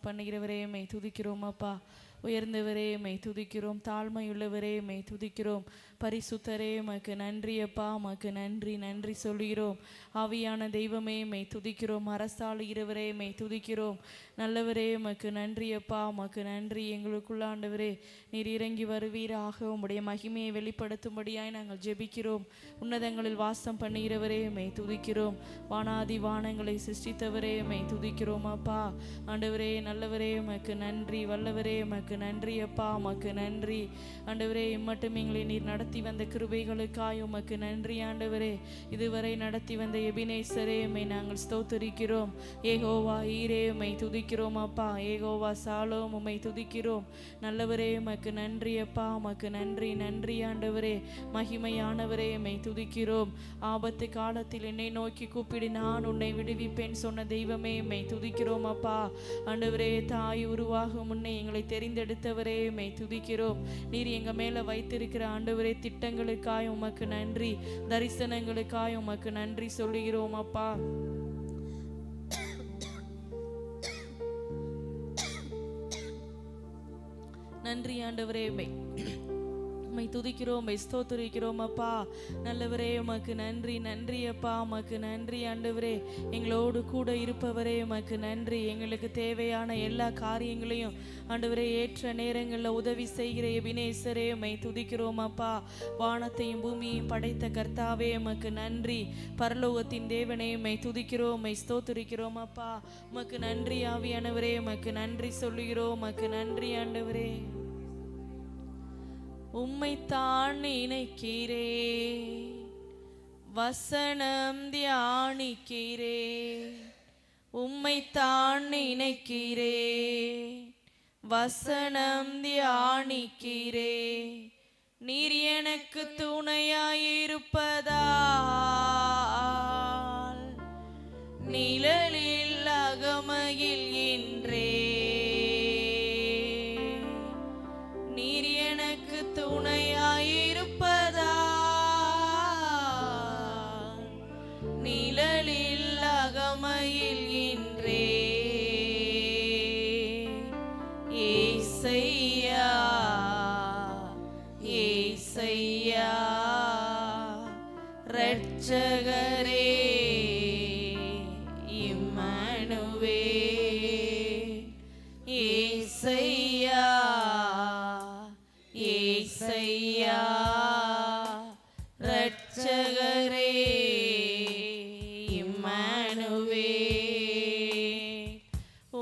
பண்ணுகிறவரே my துதிக்கிறோம் அப்பா. உயர்ந்தவரே my துதிக்கிறோம். தாழ்மையுள்ளவரே மை துதிக்கிறோம். பரிசுத்தரே உமக்கு நன்றி அப்பா, உமக்கு நன்றி நன்றி சொல்கிறோம். ஆவியான தெய்வமே மை துதிக்கிறோம். அரசாளுகிறவரே மை துதிக்கிறோம். நல்லவரே உமக்கு நன்றி அப்பா, உமக்கு நன்றி. எங்களுக்குள்ளாண்டவரே நீர் இறங்கி வருவீராக. உம்முடைய மகிமையை வெளிப்படுத்தும்படியாய் நாங்கள் ஜெபிக்கிறோம். உன்னதங்களில் வாசம் பண்ணுகிறவரே மை துதிக்கிறோம். வானாதி வானங்களை சிருஷ்டித்தவரே மை துதிக்கிறோம் அப்பா. ஆண்டவரே நல்லவரே உமக்கு நன்றி. வல்லவரே உமக்கு நன்றி அப்பா, உமக்கு நன்றி. ஆண்டவரே இம்மட்டும் எங்களை நீர் நடத்தி வந்த கிருபைகளுக்காய் உமக்கு நன்றி ஆண்டவரே. இதுவரை நடத்தி வந்த எபினேசரே உம்மை நாங்கள் ஸ்தோத்திரிக்கிறோம். ஏகோவா ஈரே உம்மை துதிக்கிறோம் அப்பா. ஏகோவா சாலோம் உம்மை துதிக்கிறோம். நல்லவரே உமக்கு நன்றி அப்பா, உமக்கு நன்றி நன்றி ஆண்டவரே. மகிமையானவரே உம்மை துதிக்கிறோம். ஆபத்து காலத்தில் என்னை நோக்கி கூப்பிடு நான் உன்னை விடுவிப்பேன் சொன்ன தெய்வமே உம்மை துதிக்கிறோம் அப்பா. ஆண்டவரே தாய் உருவாகும் முன்னே எங்களை தெரிந்தெடுத்தவரே உம்மை துதிக்கிறோம். நீர் எங்க மேல வைத்திருக்கிற ஆண்டவரே திட்டங்களுக்காய் உமக்கு நன்றி. தரிசனங்களுக்காய் உமக்கு நன்றி சொல்லுகிறோம் அப்பா. நன்றி ஆண்டவரே உம்மை துதிக்கிறோம், உம்மை ஸ்தோத்திரிக்கிறோம் அப்பா. நல்லவரே உமக்கு நன்றி நன்றி அப்பா, உமக்கு நன்றி ஆண்டவரே. எங்களோடு கூட இருப்பவரே உமக்கு நன்றி. எங்களுக்கு தேவையான எல்லா காரியங்களையும் ஆண்டவரே ஏற்ற நேரங்களில் உதவி செய்கிற எபினேசரே உம்மை துதிக்கிறோம் அப்பா. வானத்தையும் பூமியையும் படைத்த கர்த்தாவே உமக்கு நன்றி. பரலோகத்தின் தேவனே உம்மை துதிக்கிறோம், உம்மை ஸ்தோத்திரிக்கிறோம் அப்பா. உமக்கு நன்றி ஆவியானவரே, உமக்கு நன்றி சொல்லுகிறோம். உமக்கு நன்றி ஆண்டவரே. உம்மைத்தான் நினைக்கிறேன், வசனம் தியானிக்கிறேன். உம்மைத்தான் நினைக்கிறேன், வசனம் தியானிக்கிறேன். நீர் எனக்கு துணையாயிருப்பதால் நிழலில் அகமையில் இன்றே. நீர் எனக்கு துணையாயிருப்பதால் நிழலில் அகமையில் இன்றே. ஏசையா ஏசையா இரட்சகரே இம்மானுவேல். ஏசையா ஏசையா இரட்சகரே இம்மானுவேல்.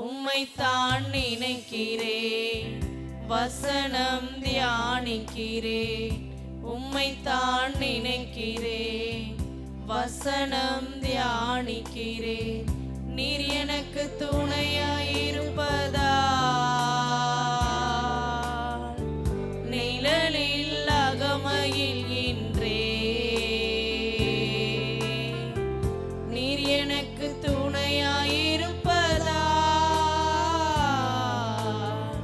உம்மைத்தான் நினைக்கிறேன், வசனம் தியானிக்கிறேன். உம்மைத்தான் நினைக்கிறேன், வசனம் தியானிக்கிறேன். நீர் எனக்கு துணையாயிருப்பதால் நிழலில் அகமையில் இன்றே. நீர் எனக்கு துணையாயிருப்பதால்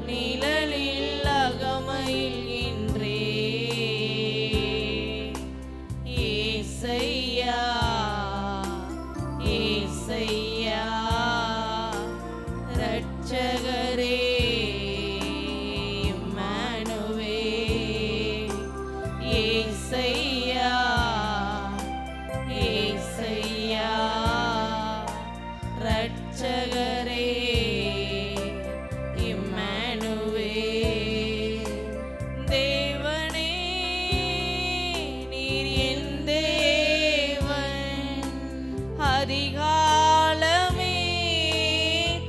நிழலில் அகமையில் இன்றே. ஏசையா ஏசையா இரட்சகரே இம்மானுவேல். ஏசையா ஏசையா இரட்சகரே இம்மானுவேல். தேவனே நீர் என் தேவன், அதிகாலமே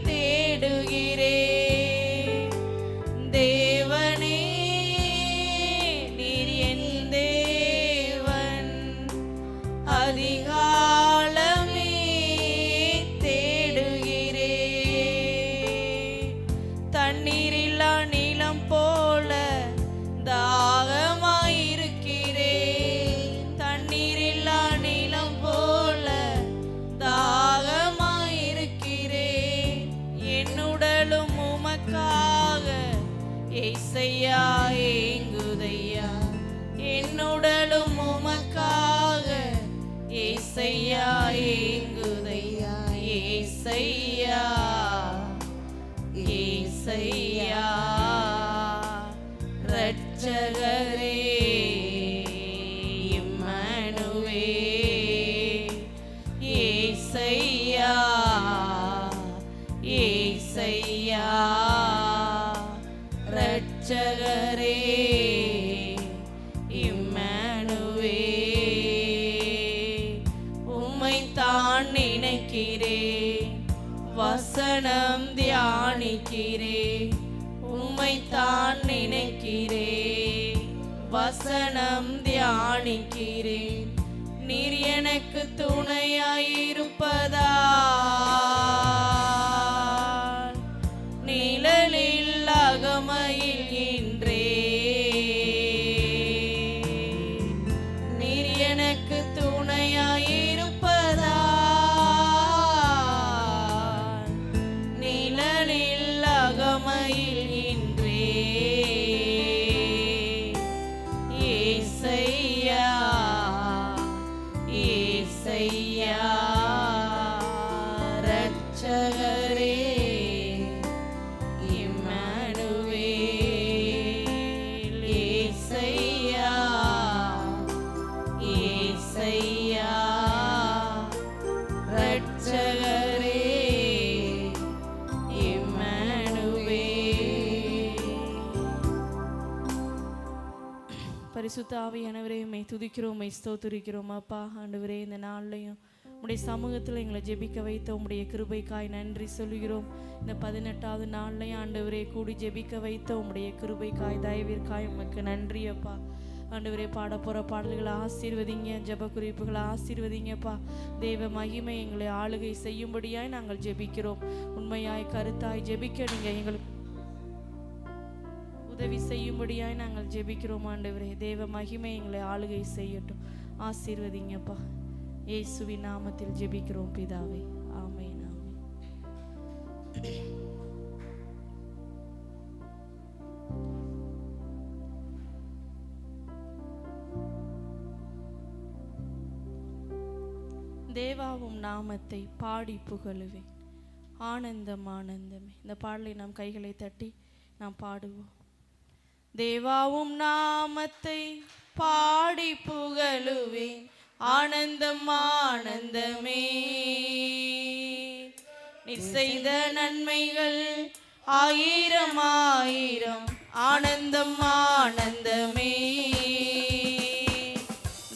தேடுகிறேன். தேவனே நீர் என் தேவன், அதிகாலமே தேடுகிறேன். தண்ணீரில்லா நிலம் போல தாகமாயிருக்கிறேன். தண்ணீரில்லா நிலம் போல தாகமாயிருக்கிறேன். என்னுடலும் உமக்காக ஏசையா ஏங்குதையா. என்னுடலும் உமக்காக ஏசையா ஏங்குதையா. ஏசையா ஏசையா இரட்சகரே இம்மானுவே ஏசையா ஏசையா இரட்சகரே இம்மானுவே உம்மைத்தான் நினைக்கிறேன் வசனம் தியானிக்கிறேன் உம்மைத்தான் நினைக்கிறேன் வசனம் தியானிக்கிறேன் நீர் எனக்கு துணையாயிருப்பதால் நிழலில் அகமகிழ்கின்றேன் நீர் எனக்கு துணையாயிருப்பதால் நிழலில் அகமகிழ்கின்றேன் ஏசையா ஏசையா இரட்சகரே இம்மானுவேல் ஏசையா ஏசையா இரட்சகரே இம்மானுவேல். பரிசுத்த ஆவியானவரே உம்மை துதிக்கிறோம் உம்மை ஸ்தோத்திரிக்கிறோம் அப்பா. ஆண்டவரே இந்த நாள்லையும் உம்முடைய சமூகத்தில் எங்களை ஜெபிக்க வைத்த உம்முடைய கிருபைக்காய் நன்றி சொல்கிறோம். இந்த 18வது நாள்லையும் ஆண்டவரே கூடி ஜெபிக்க வைத்த உம்முடைய கிருபைக்காய் தயவிற்காய் உமக்கு நன்றி அப்பா. ஆண்டவரே பாட போகிற பாடல்களை ஆசீர்வதிங்க, ஜெப குறிப்புகளை ஆசீர்வதிங்கப்பா. தேவ மகிமை எங்களை ஆளுகை செய்யும்படியாய் நாங்கள் ஜெபிக்கிறோம். உண்மையாய் கருத்தாய் ஜெபிக்க நீங்கள் எங்களுக்கு உதவி செய்யும்படியாய் நாங்கள் ஜெபிக்கிறோம். ஆண்டவரே தேவ மகிமை எங்களை ஆளுகை செய்யட்டும். ஆசீர்வதிங்கப்பா. இயேசுவின் நாமத்தில் ஜெபிக்கிறோம் பிதாவே, ஆமென் ஆமென். தேவாவும் நாமத்தை பாடி புகழுவேன், ஆனந்தம் ஆனந்தமே. இந்த பாடலை நாம் கைகளை தட்டி நாம் பாடுவோம். தேவாவும் நாமத்தை பாடி புகழுவேன், ஆனந்தம் ஆனந்தமே. நீர் செய்த நன்மைகள் ஆயிரம் ஆயிரம், ஆனந்தம் ஆனந்தமே.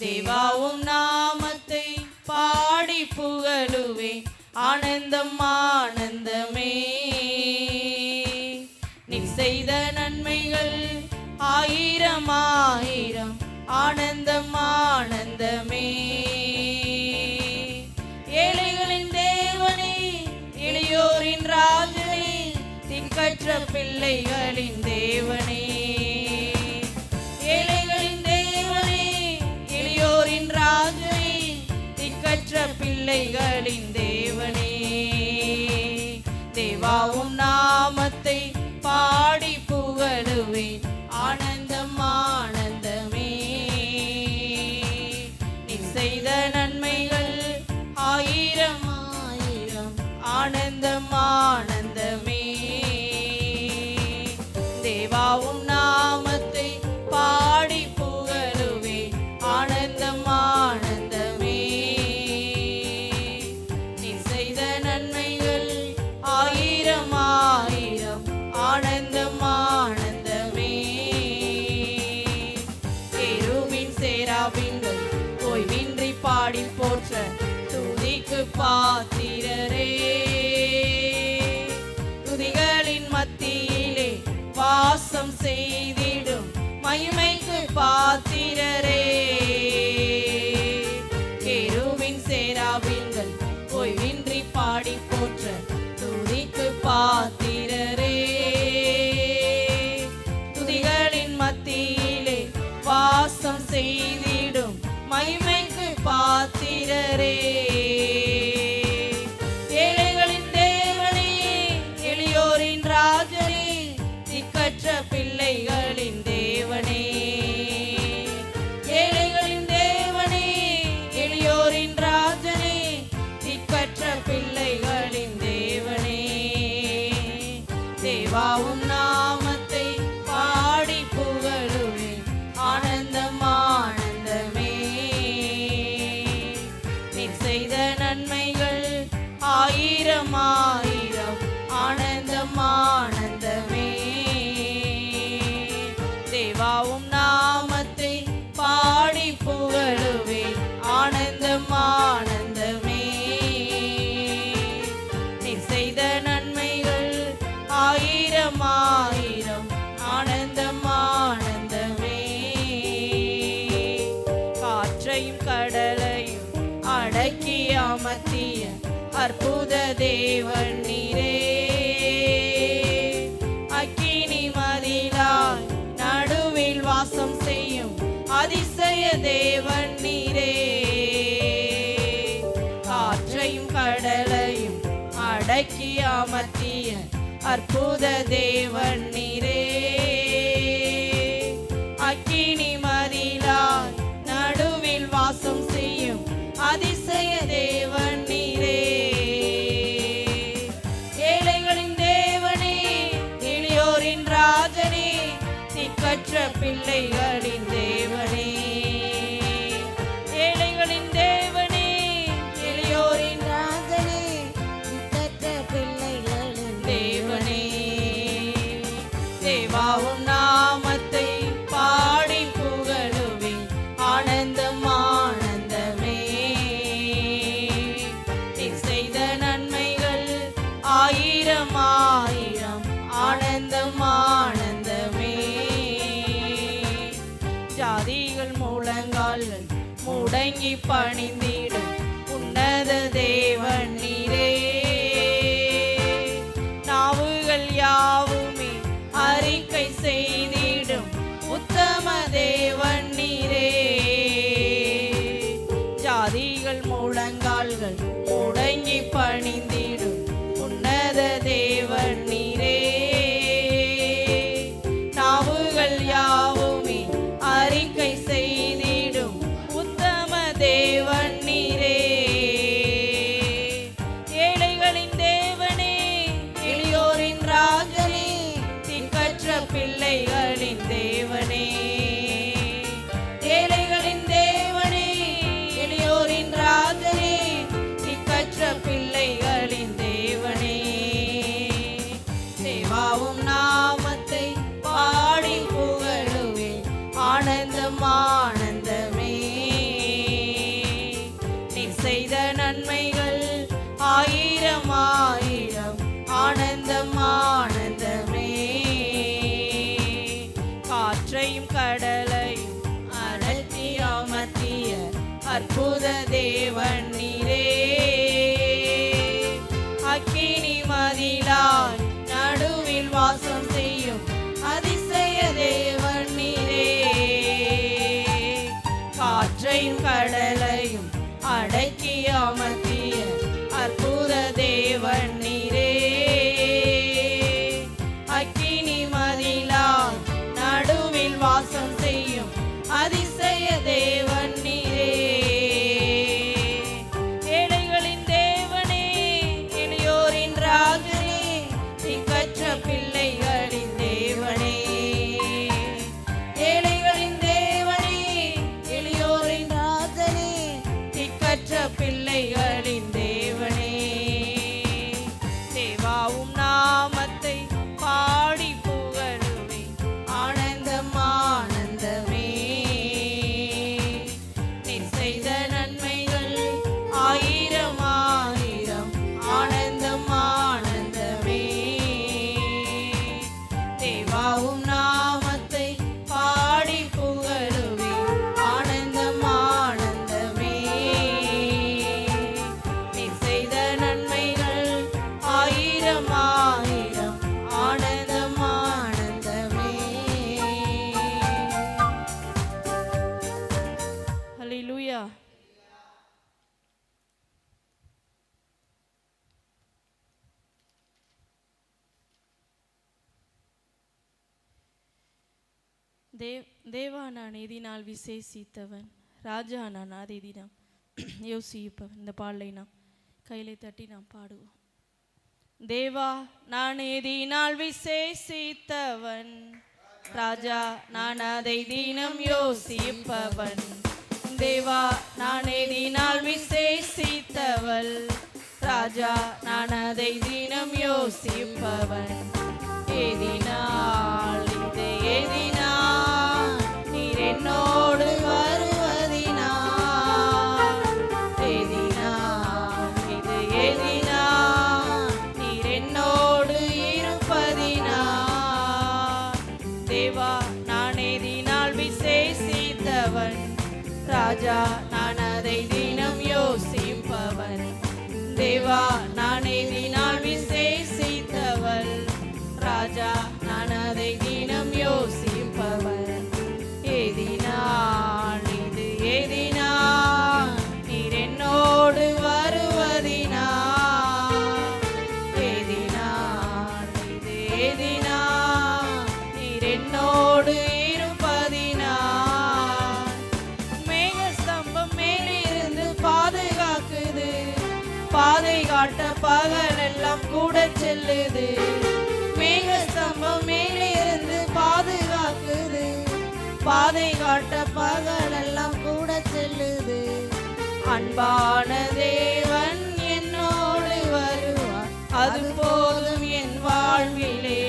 தேவாவும் நாமத்தை பாடி புகழுவேன், ஆனந்தம் ஆனந்தமே. நீர் செய்த நன்மைகள் ஆயிரம் ஆயிரம், ஆனந்தம் ஆனந்தமே. ஏழைகளின் தேவனே, எளியோரின் ராஜனே, திக்கற்ற பிள்ளைகளின் தேவனே. ஏழைகளின் தேவனே, எளியோரின் ராஜனே, திக்கற்ற பிள்ளைகளின் தேவனே. தேவாவும் நாமத்தை பாடி புகழுவேன், ஆனந்தம் ஆனந்தமே. நீர் செய்த நன்மைகள் ஆயிரம் ஆயிரம், ஆனந்தம் ஆனந்தமே. தேவாவும் நாமத்தை பாடி புகழுவேன், ஆனந்தம் ஆனந்தமே. நீர் செய்த நன்மைகள் ஆயிரம் ஆயிரம், ஆனந்தம் ஆனந்தமே. கேருபீன் சேராபீன்கள் ஓய்வின்றி பாடி போற்ற துதிக்கு பாத்திரரே. துதிகளின் மத்தியிலே வாசம் செய்திடும் மகிமைக்கு பாத்திரரே. கேருபீன் சேராபீன்கள் ஓய்வின்றி பாடி போற்ற துதிக்கு பாத்திரரே. துதிகளின் மத்தியிலே வாசம் செய்திடும் மகிமைக்கு பாத்திரரே. ஏழைகளின் தேவனே, எளியோரின் ராஜனே, திக்கற்ற பிள்ளைகளின் தேவனே. ஏழைகளின் தேவனே, எளியோரின் ராஜனே, திக்கற்ற பிள்ளைகளின் தேவனே. தேவ தேவாவும் நாமத்தை பாடி புகழுவேன். ஆனந்தம் ஆனந்தமே. நீர் செய்த நன்மைகள் ஆயிரம் ஆயிரம். ஆனந்தம் ஆனந்தமே. தேவாவும் நாமத்தை பாடி புகழுவேன். ஆனந்தம் ஆனந்தமே. நீர் செய்த நன்மைகள் ஆயிரம் ஆயிரம். ஆனந்தம் ஆனந்தமே. காற்றையும் கடலையும் அடக்கி அமர்த்திய அற்புத தேவன் நீரே. அக்கினி மதிலாய் நடுவில் வாசம் செய்யும் அதிசய தேவன் நீரே. காற்றையும் கடலையும் அடக்கி அமர்த்திய அற்புத தேவன் நீரே. அக்கினி மதிலாய் நடுவில் வாசம் செய்யும் அதிசய தேவன் நீரே. ஏழைகளின் தேவனே, எளியோரின் ராஜனே, திக்கற்ற பிள்ளைகளின் தேவனே. ஏழைகளின் தேவனே, எளியோரின் ராஜனே, திக்கற்ற பிள்ளைகளின் தேவனே. தேவாவும் நாமத்தை பாடி புகழுவேன். ஆனந்தம் ஆனந்தமே. நீர் செய்த நன்மைகள் ஆயிரம் ஆயிரம். ஆனந்தம் ஆனந்தமே. ஜாதிகள் முழங்கால்கள் முடங்கி பணிந்திடும் உன்னத தேவன் நீரே. நாவுகள் யாவுமே அறிக்கை செய்திடும் உத்தம தேவன் நீரே. ஜாதிகள் முழங்கால்கள் முடங்கி பணிந்திடும் உன்னத தேவன் நீரே. நாவுகள் யாவுமே அறிக்கை செய்திடும் உத்தம தேவன் நீரே. ஏழைகளின் தேவனே, எளியோரின் ராஜனே, திக்கற்ற பிள்ளைகளின் தேவனே. ஏழைகளின் தேவனே, எளியோரின் ராஜனே, திக்கற்ற பிள்ளைகளின் தேவனே. தேவாவும் நாமத்தை பாடி புகழுவேன். ஆனந்தம் ஆனந்தமே. நீர் செய்த நன்மைகள் ஆயிரம் ஆயிரம். ஆனந்தம் ஆனந்தமே. காற்றையும் கடலையும் அடக்கி அமர்த்திய அற்புத தேவன் நீரே. அக்கினி மதிலாய் நடுவில் வாசம் செய்யும் அதிசய தேவன் நீரே. காற்றையும் கடலையும் அடக்கி அமர்த்திய அற்புத தேவன் நீரே. அக்கினி மதிலாய் நடுவில் வாசம் செய்யும் அதிசய தேவன் நீரே. ஏழைகளின் தேவனே, எளியோரின் ராஜனே, திக்கற்ற பிள்ளைகளின் தேவனே. ஏழைகளின் தேவனே, எளியோரின் ராஜனே, திக்கற்ற பிள்ளைகளின் தேவனே. தேவாவும் நாமத்தை பாடி புகழுவேன். ஆனந்தம் ஆனந்தமே. நீர் செய்த நன்மைகள் ஆயிரம் ஆயிரம். ஆனந்தம் ஆனந்தமே. தேவாவும் நாமத்தை பாடி புகழுவேன். ஆனந்தம் ஆனந்தமே. நீர் செய்த நன்மைகள் ஆயிரம் ஆயிரம். ஆனந்தம் ஆனந்தமே. ஹல்லேலூயா. தேவா நான் எதினால் விசேஷித்தவன், ராஜா நான் அதை தினம் யோசிப்பவன். இந்த பாடலை நாம் கையிலை தட்டி நாம் பாடுவோம். தேவா நான் எதினால் விசேஷித்தவன், ராஜா நான் அதை தினம் யோசிப்பவன். தேவா நான் எதினால் விசேஷித்தவள், ராஜா நான் அதை தினம் யோசிப்பவன். எதினால் இது எதினால் நீர் என்னோடு வருவதினால், எதினால் இது எதினால் நீர் என்னோடு இருப்பதினால். தேவா நான் எதினால் விசேஷித்தவன், ராஜா நான் அதை தினம் யோசிப்பவன். தேவா நான் எதினால் விசேஷித்தவள், ராஜா நான் அதை தினம் யோசிப்பவன். எதினால் இது எதினால் நீர் என்னோடு வருவதினால், எதினால் இது எதினால் நீர் என்னோடு இருப்பதினால். மேகஸ்தம்பம் மேலிருந்து பாதுகாக்குது, பாதை காட்ட பகலெல்லாம் கூட செல்லுது. மேகஸ்தம்பம் மேலிருந்து பாதுகாக்குது, பாதை காட்ட பகலெல்லாம் கூட செல்லுது. அன்பான தேவன் என்னோடு வருவார், அது போதும் என் வாழ்விலே.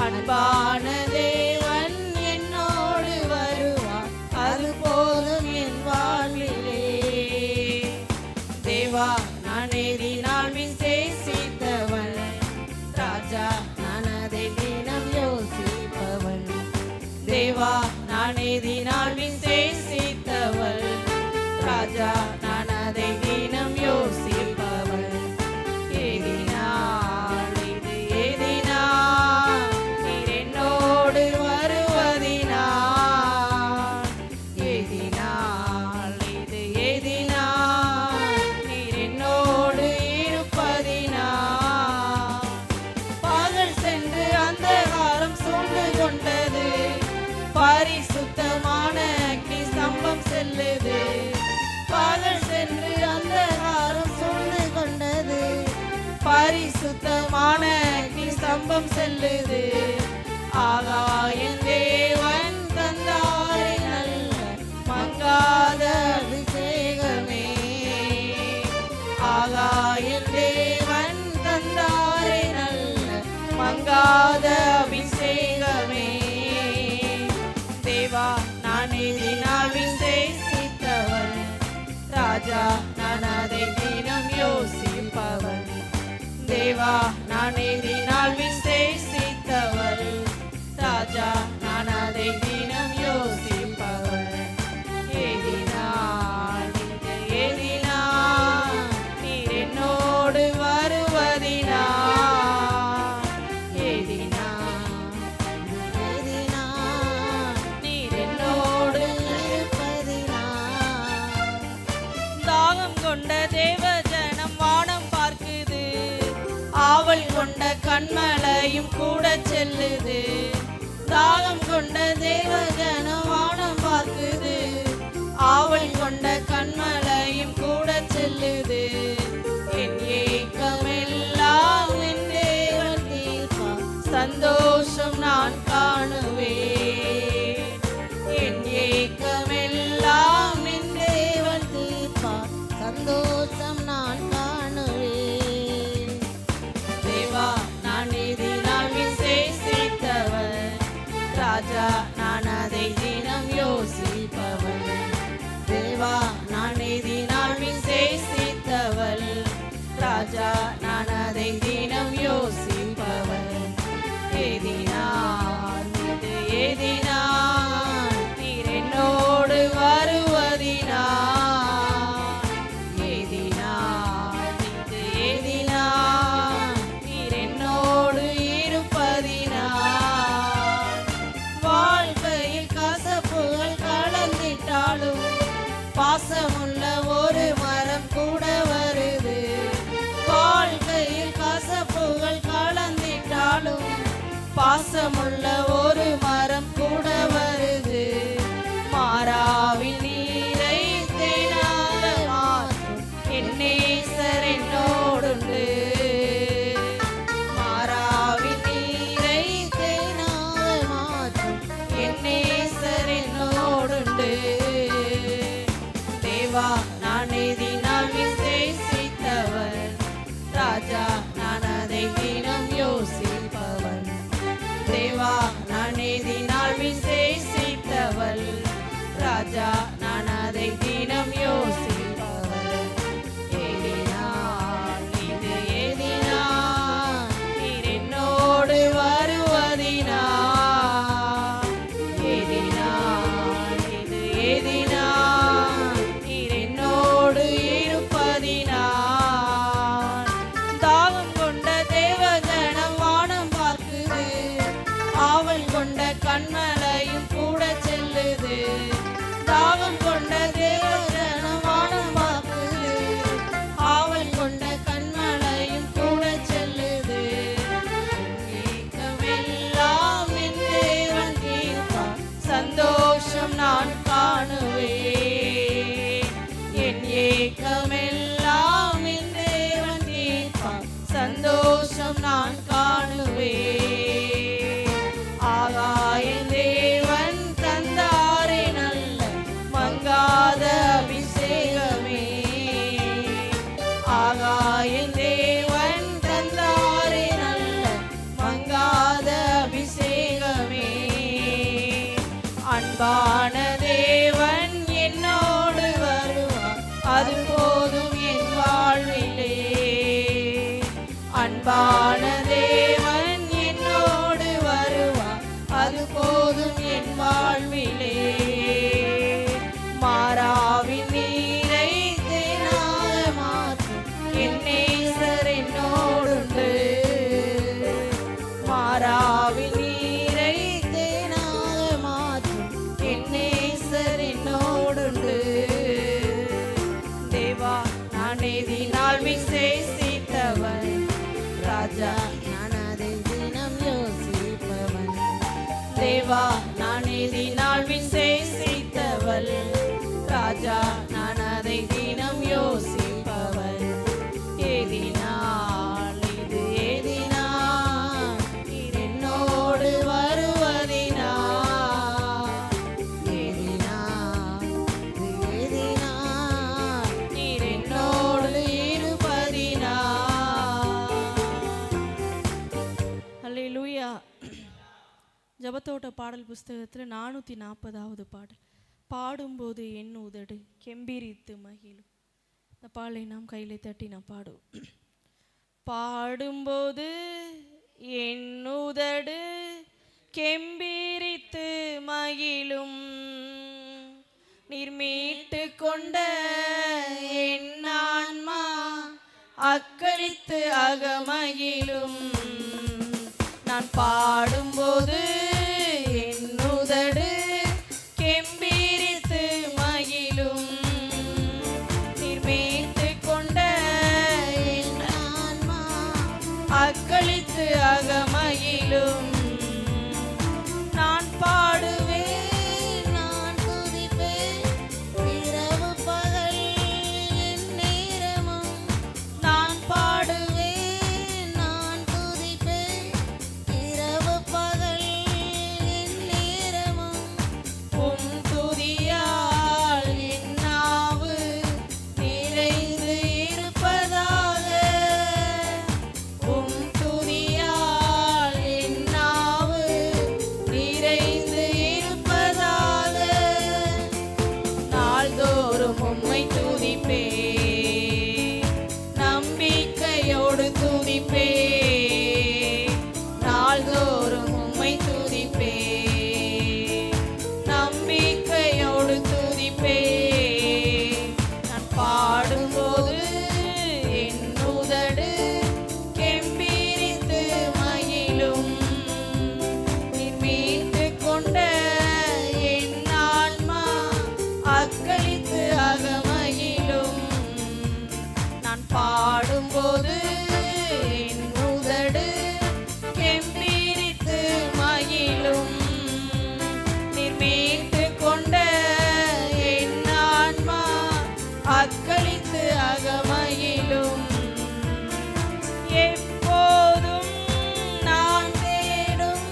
அன்பான தேவன் என்னோடு வருவார், அது போதும் என் வாழ்விலே. தேவா நான் எதினால் விசேஷித்தவன், ராஜா நான் அதை தினம் யோசிப்பவன். தேவா நான் எதினால் விசேஷித்தவள், ராஜா நான் அதை தினம் யோசிப்பவன். எதினால் இது எதினால் நீர் என்னோடு வருவதினால், எதினால் இது எதினால் நீர் என்னோடு இருப்பதினால். பகல் சென்று அந்தகாரம் சூழ்ந்து கொண்டது, பரிசுத்தமான அக்னி ஸ்தம்பம் செல்லுது. பகல் சென்று அந்தகாரம் சூழ்ந்து கொண்டது, பரிசுத்தமான அக்னி ஸ்தம்பம் செல்லுது. ஆகாயம் தேவன் தந்தாரே நல்ல மங்காத அபிஷேகமே, ஆகாயம் தேவன் தந்தாரே நல்ல மங்காத அபிஷேகமே. தேவா நான் எதினால் விசேஷித்தவன், ராஜா நான் அதை தினம் யோசிப்பவன். தேவா நான் எதினால் விசேஷித்தவள், ராஜா நான் அதை தினம் யோசிப்பவன். எதினால் இது எதினால் நீர் என்னோடு வருவதினால், எதினால் எதினால் நீர் என்னோடு இருப்பதினால். தாகம் கொண்ட தேவஜனம் வானம் பார்க்குது, ஆவல் கொண்ட கண்மலையும் கூட செல்லுது. தாகம் கொண்ட தேவஜனம் வானம் பார்க்குது, ஆவல் கொண்ட கண்மலையும் கூட செல்லுது. என் ஏக்கமெல்லாம் என் தேவன் தீர்ப்பார், சந்தோஷம் நான் காணுவேன். என் ஏக்கமெல்லாம் என் தேவன் தீர்ப்பார், சந்தோஷம் நான் காணுவேன். தேவா நான் எதினால் விசேஷித்தவன், ராஜா நான் அதை தினம் யோசிப்பவன். தேவா நான் எதினால் விசேஷித்தவள், ராஜா நான் அதை தினம் யோசிப்பவன். எதினால் இது எதினால் நீர் என்னோடு வருவதினால், எதினால் இது எதினால் நீர் என்னோடு இருப்பதினால். வாழ்க்கையில் கசப்புகள் கலந்திட்டாலும் பாசமுள்ள ஒரு மரம் கூட வருது. வாழ்க்கையில் கசப்புகள் கலந்திட்டாலும் பாசமுள்ள ஒரு மரம் கூட வருது. மாறாவில் நீரை தேனாக மாற்றும் என் நேசர் என்னோடுண்டு. நான் காணுவே. ஆகாய தேவன் தந்தாரே நல்ல மங்காத அபிஷேகமே. ஆகாய தேவன் தந்தாரே நல்ல மங்காத அபிஷேகமே. அன்பான தேவன் என்னோடு வருவார், அது போதும் என் வாழ்விலே. அன்பான தேவன் என்னோடு வருவார், அது போதும் என் வாழ்விலே. மாறாவின் நீரை தேனாக மாற்றும் என் நேசர் என்னோடுண்டு. மாறாவின் நீரை தேனாக மாற்றும் என் நேசர் என்னோடுண்டு. தேவா நான் எதினால் விசேஷித்தவன், ராஜா நான் அதை தினம் யோசிப்பவன். தேவா நான் எதினால் விசேஷித்தவள், ராஜா நான் அதை தினம் யோசிப்பவன். எதினால் இது எதினால் நீர் என்னோடு வருவதினால். எதினால் இது எதினால் நீர் என்னோடு இருப்பதினால். அல்லேலூயா. ஜெபத்தோட்ட பாடல் புஸ்தகத்தில் 440வது பாடல். பாடும்போது என் உதடு கெம்பீரித்து மகிழும். இந்த பாடலை நாம் கையில் தட்டி நாம் பாடுவோம். பாடும்போது என் உதடு கெம்பீரித்து மகிழும், நீர் மீட்டு கொண்ட என் ஆன்மா அக்களித்து அகமகிழும். நான் பாடும்போது என் உதடு கெம்பீரித்து மகிழும், நீர் மீட்டு கொண்ட என் ஆன்மா அக்களித்து அகமகிழும். நான் பாடுவேன், நான் துதிப்பேன், இரவு பகல் என் நேரமும். நான் பாடுவேன், நான் துதிப்பேன், இரவு பகல் என் நேரமும். உம் துதியால் என் நாவு நிறைந்து இருப்பதாக. உம் துதியால் என் நாவு நிறைந்து இருப்பதாக. நாள்தோறும் உம்மை துதிப்பேன், நம்பிக்கையோடு துதிப்பேன். நாள்தோறும் உம்மை துதிப்பேன், நம்பிக்கையோடு துதிப்பேன். நான் பாடும்போது என் உதடு கெம்பீரித்து மகிழும், நீர் மீட்டு கொண்ட என் ஆன்மா அக்களித்து அகமகிழும். நான் பாடும்போது என் உதடு கெம்பீரித்து மகிழும், நீர் மீட்டு கொண்ட என் ஆன்மா அக்களித்து அகமகிழும். எப்போதும் நான் தேடும்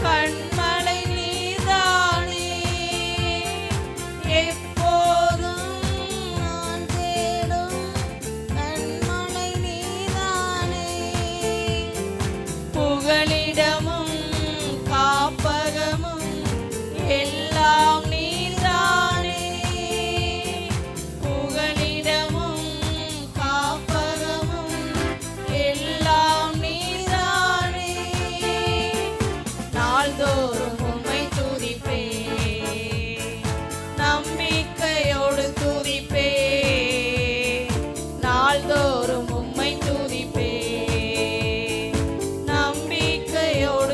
கண்மலை நீர்தானே. எப்போதும் நான் தேடும் கண்மலை நீர்தானே. புகலிடமும் காப்பகமும் எல்லாம் நீர்தானே. புகலிடமும் காப்பகமும் எல்லாம் நீர்தானே. நாள்தோறும் உம்மை துதிப்பேன், நம்பிக்கையோடு துதிப்பேன். நாள்தோறும் உம்மை துதிப்பேன், நம்பிக்கையோடு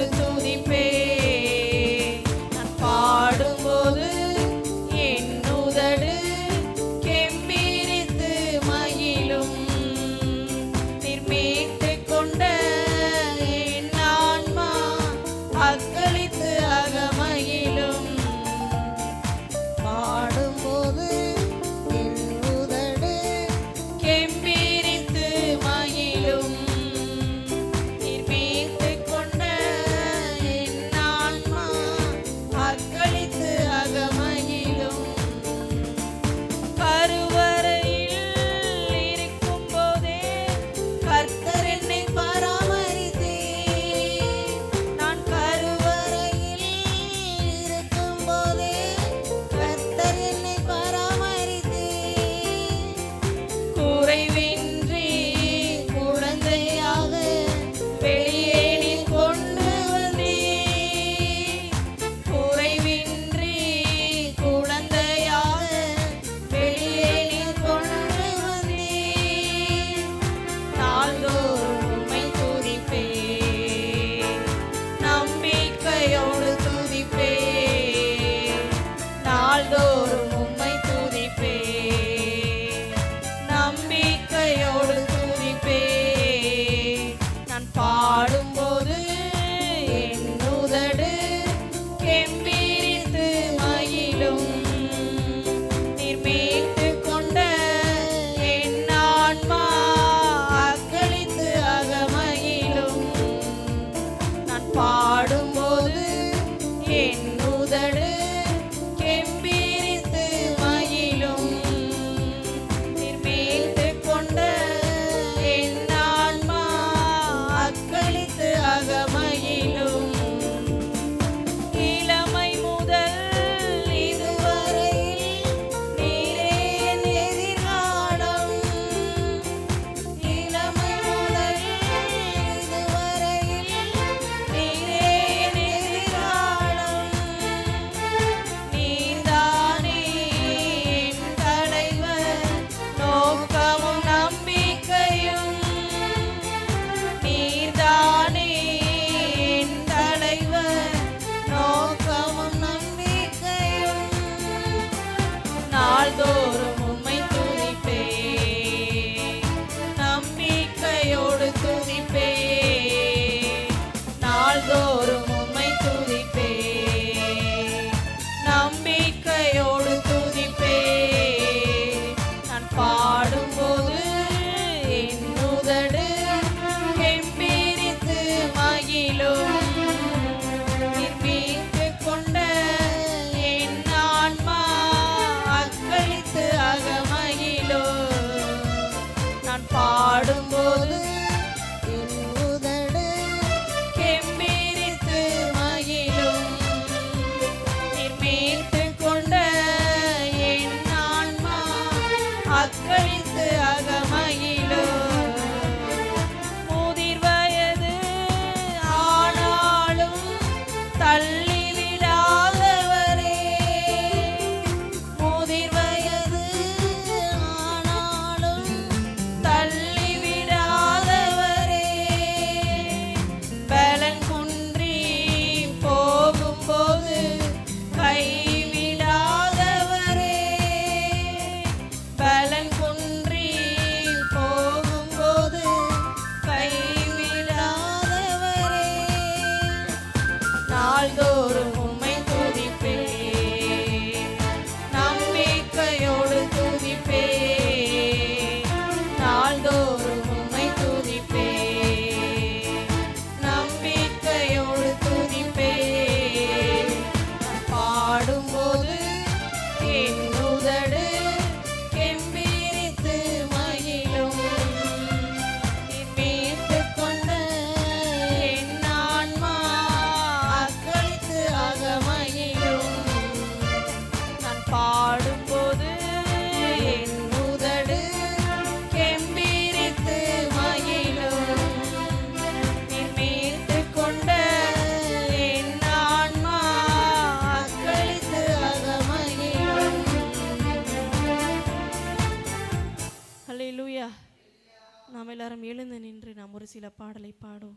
எழுந்து நின்று நாம் ஒரு சில பாடலை பாடுவோம்.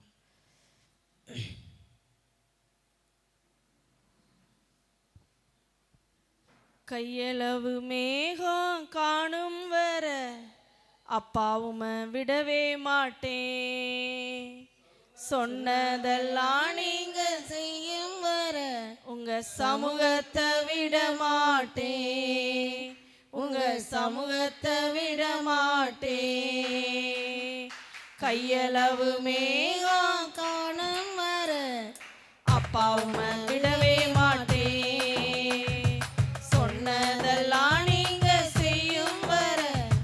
கையளவு மேகம் காணும் வர அப்பாவும் விடவே மாட்டேன், சொன்னதெல்லாம் நீங்க செய்யும் வர உங்க சமூகத்தை விட மாட்டேன், உங்க சமூகத்தை விட மாட்டேன். கையளவு மேகம் காணும் வர அப்பாவும் விடவே மாட்டேன், சொன்னதெல்லாம் நீங்க செய்யும் வர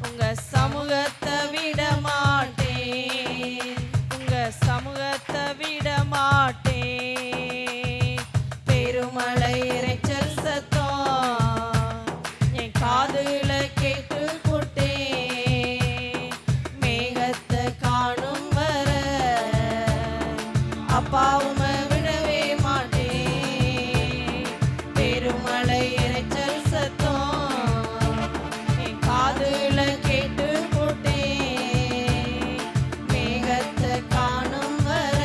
உங்க சமூகத்தை விட மாட்டேன், உங்க சமூகத்தை விட மாட்டேன். பெருமழை இரைச்சல் சத்தம் என் காதுல கேட்டு போட்டேன், மேகத்தை காணும் வர அப்பாவும் விடவே மாட்டேன். பெருமழை இரைச்சல் சத்தம் என் காதுல கேட்டு போட்டேன், மேகத்தை காணும் வர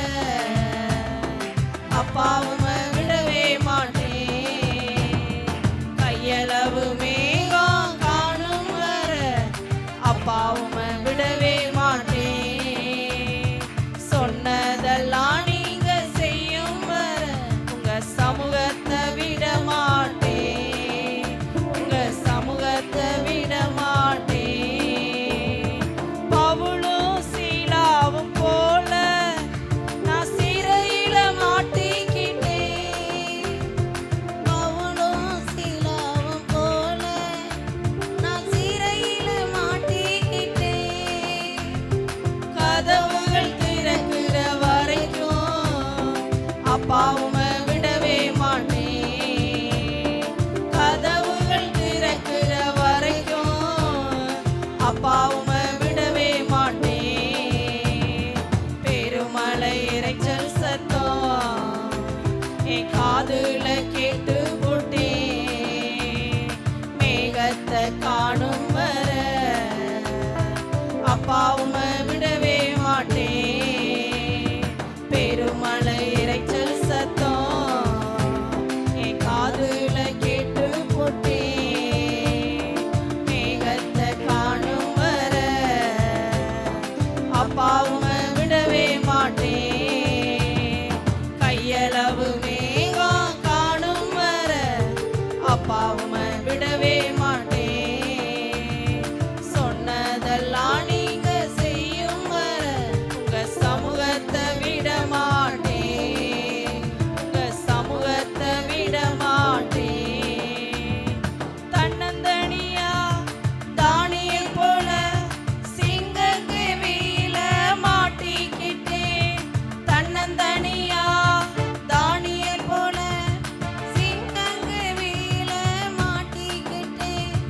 அப்பாவும் விடவே மாட்டேன். கையளவு மேகம் காணும் வர அப்பாவும் விடவே மாட்டேன், சொன்னதெல்லாம் நீங்க செய்யும் வர உங்க சமூகத்தை விட மாட்டேன், உங்க சமூகத்தை விட மாட்டேன். பவுலும் சீலாவும் போல நான் சிறையில மாட்டிக்கிட்டேன், பவுலும் சீலாவும் போல நான் சிறையில மாட்டிக்கிட்டேன். கதவுகள் திறக்கிற வரைக்கும் அப்பாவும் விடவே மாட்டேன், கதவுகள் திறக்கிற வரைக்கும் அப்பாவும் விடவே மாட்டேன். பெருமழை இரைச்சல் சத்தம் என் காதுல கேட்டு போட்டேன், மேகத்தை காணும் வர அப்பாவும் விடவே மாட்டேன். பெருமழை இரைச்சல் சத்தம் என் காதுல கேட்டு போட்டேன், மேகத்தை காணும் வர அப்பாவும் விடவே மாட்டேன். கையளவு மேகம் காணும் வர அப்பாவும் விடவே மாட்டேன், சொன்னதெல்லாம் நீங்க செய்யும் வர உங்க சமூகத்தை விட மாட்டேன், உங்க சமூகத்தை விட மாட்டேன். தன்னந்தனியா தானியேல் போல சிங்கக்கு வீல மாட்டிக்கிட்டேன், தன்னந்தனியா தானியேல் போல சிங்கக்கு வீல மாட்டிக்கிட்டேன்.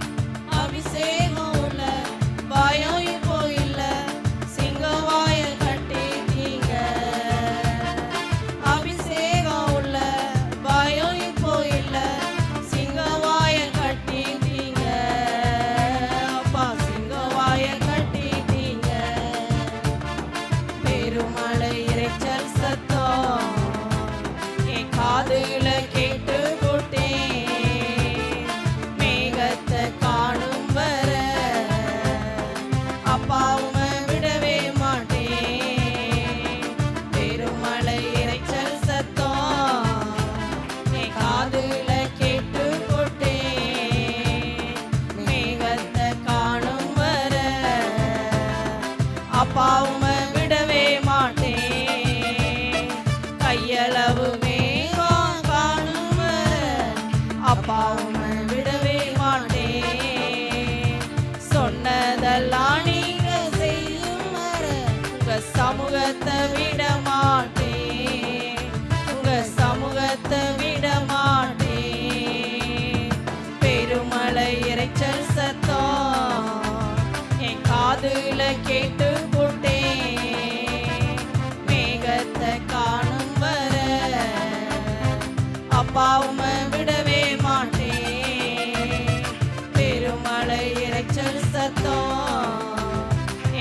அபிஷேகம் உள்ள பயம் இப்போ இல்ல, சிங்கவாய கட்டிட்டீங்க. அபிஷேகம் உள்ள பயம் இப்போ இல்ல, சிங்கவாய கட்டிட்டீங்க. அப்பா சிங்கவாய கட்டிட்டீங்க. பெருமழை இரைச்சல் சத்தம் என் காதுல கேட்டு போட்டேன், மேகத்தை காணும் வர அப்பாவும் விடவே மாட்டேன். பெருமழை இரைச்சல் சத்தம் என் காதுல கேட்டு போட்டேன், மேகத்தை காணும் வர அப்பாவும் விடவே மாட்டேன். கையளவு மேகம் காணும் வர அப்பாவும் விடவே மாட்டேன், சொன்னதெல்லாம் நீங்க செய்யும் வர உங்க சமூகத்தை விட மாட்டேன், உங்க சமூகத்தை விட மாட்டேன். பெருமழை இரைச்சல் சத்தம் என் காதுல கேட்டு போட்டேன், மேகத்தை காணும் வர அப்பாவும் விடவே மாட்டேன். பெருமழை இரைச்சல் சத்தம்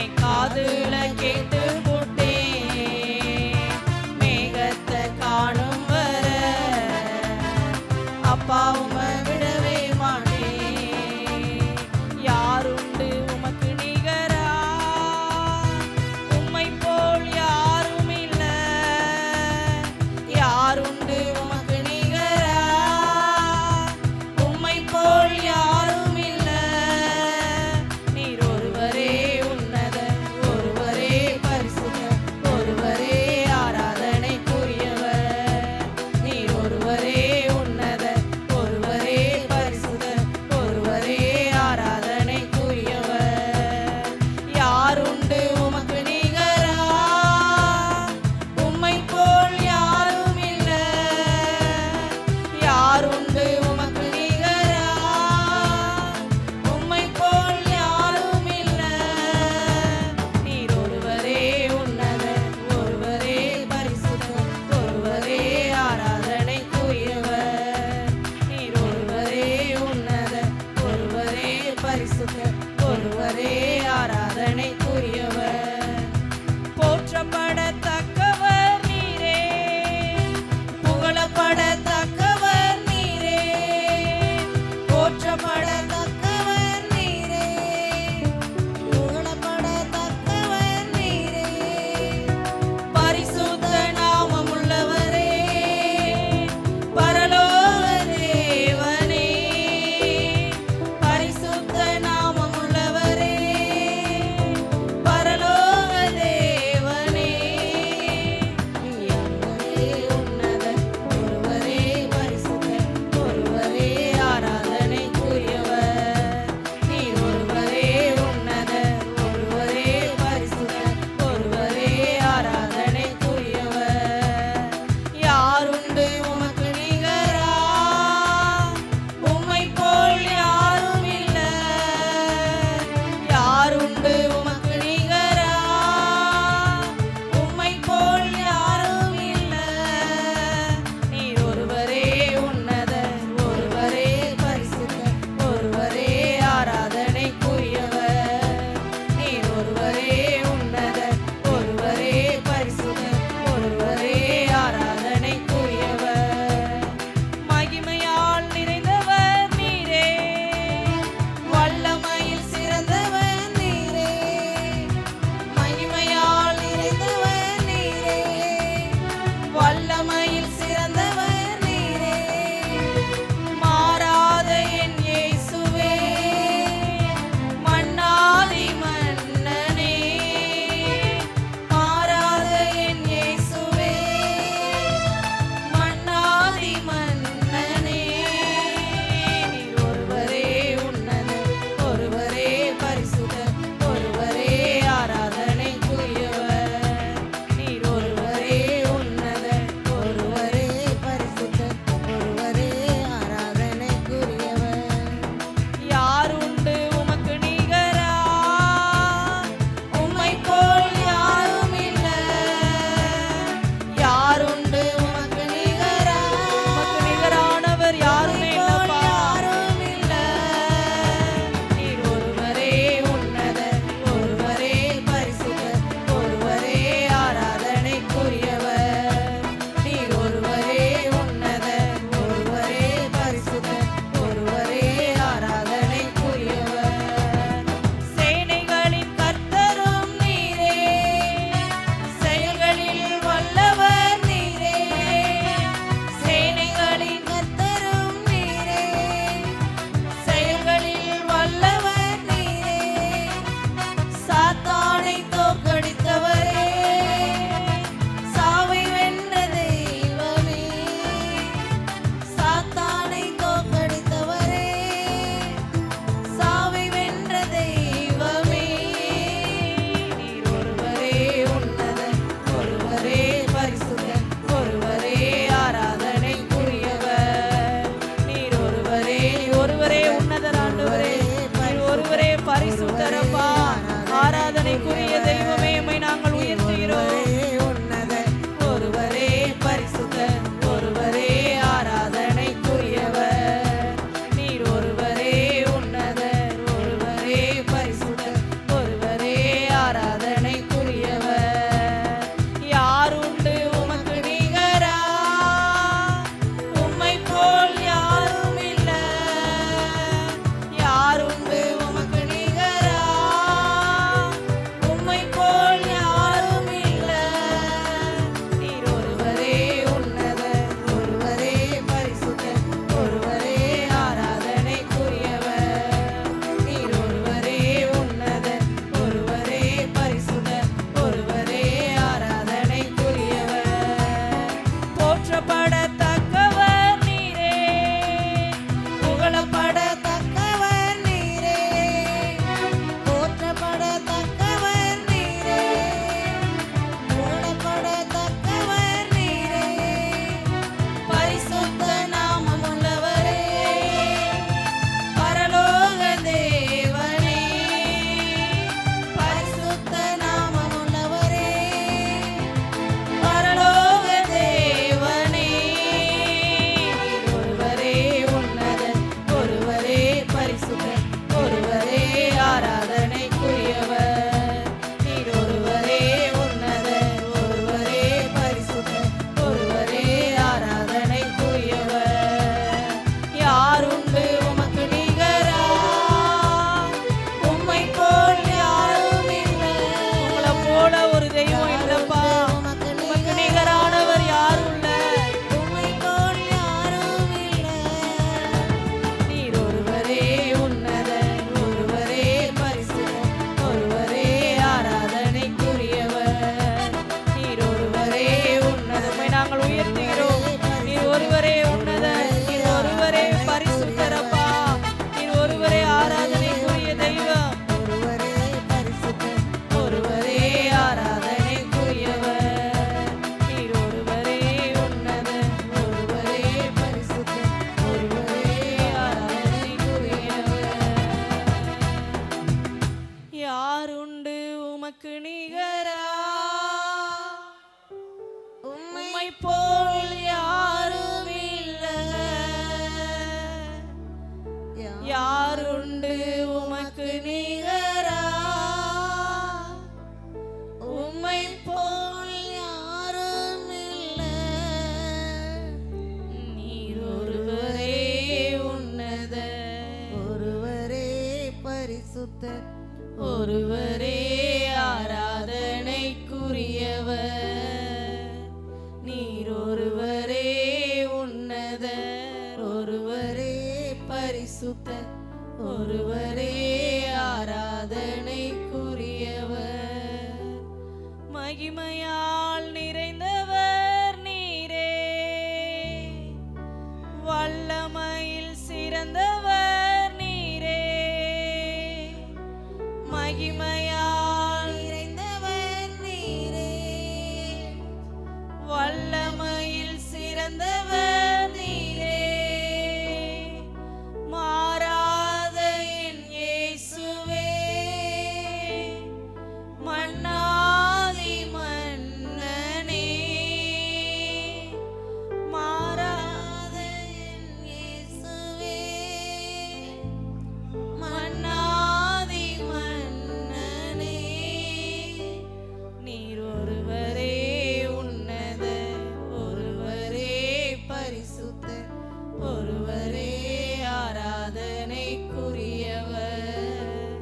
என் காதுல கேட்டு புகழப்படத்தக்கவர் நீரே, புகழப்படத்தக்கவர் நீரே, போற்றப்படத்தக்கவர் நீரே, புகழப்படத்தக்கவர் நீரே, பரிசுத்த நாமம் உள்ளவரே, பரலோக தேவனே, பரிசுத்த நாமம் உள்ளவரே, பரலோக தேவனே, ஒருவரே உன்னதர், ஒருவரே பரிசுத்தர், ஒருவரே ஆராதனைக்குரியவர். நீர் ஒருவரே உன்னதர், ஒருவரே பரிசுத்தர், ஒருவரே ஆராதனைக்குரியவர். யாருண்டு உமக்கு நிகரா? உம்மை போல் யாரும் இல்லை. உங்களை போல ஒரு தெய்வம் இல்லப்பா. உமக்கு உமக்கு நிகரானவர் யாரும் இல்ல. உம்மை போல் யாரும் இல்லை. நீர் ஒருவரே உன்னதர், ஒருவரே பரிசுத்தர், ஒருவரே ஆராதனைக்குரியவர். நீர் ஒருவரே உன்னதர், உம்மை நாங்கள் உயர்த்துகிறோம். நீர் ஒருவரே உன்னதர், நீர் ஒருவரே பரிசுத்தரப்பா, நீர் ஒருவரே ஆராதனைக்குரிய தெய்வம். ஒருவரே பரிசுத்தர், ஒருவரே ஆராதனைக்குரியவர். நீர் ஒருவரே உன்னதர், ஒருவரே பரிசுத்தர், ஒருவரே ஆராதனைக்குரியவர். யாருண்டு உமக்கு நிகரா? உம்மை போல் யாரும் இல்லை. யாருண்டு உமக்கு நிகரா? உம்மை போல் யாரும் இல்லை. நீர் ஒருவரே உன்னதர், ஒருவரே பரிசுத்தர், ஒருவரே ஆராதனைக்குரியவர். நீர் ஒருவரே உன்னதர், ஒருவரே பரிசுத்தர், ஒருவரே ஆராதனைக்குரியவர். மகிமையால் நிறைந்தவர் நீரே, வல்லமையில் சிறந்தவர் நீரே, மகிமையால் நிறைந்தவர் நீரே, வல்லமையில் சிறந்தவர் நீரே, மாறாத என் இயேசுவே, மன்னாதி மன்னனே, மாறாத என் இயேசுவே, மன்னாதி மன்னனே. நீர் ஒருவரே உன்னதர், ஒருவரே பரிசுத்தர், ஒருவரே ஆராதனைக்குரியவர்.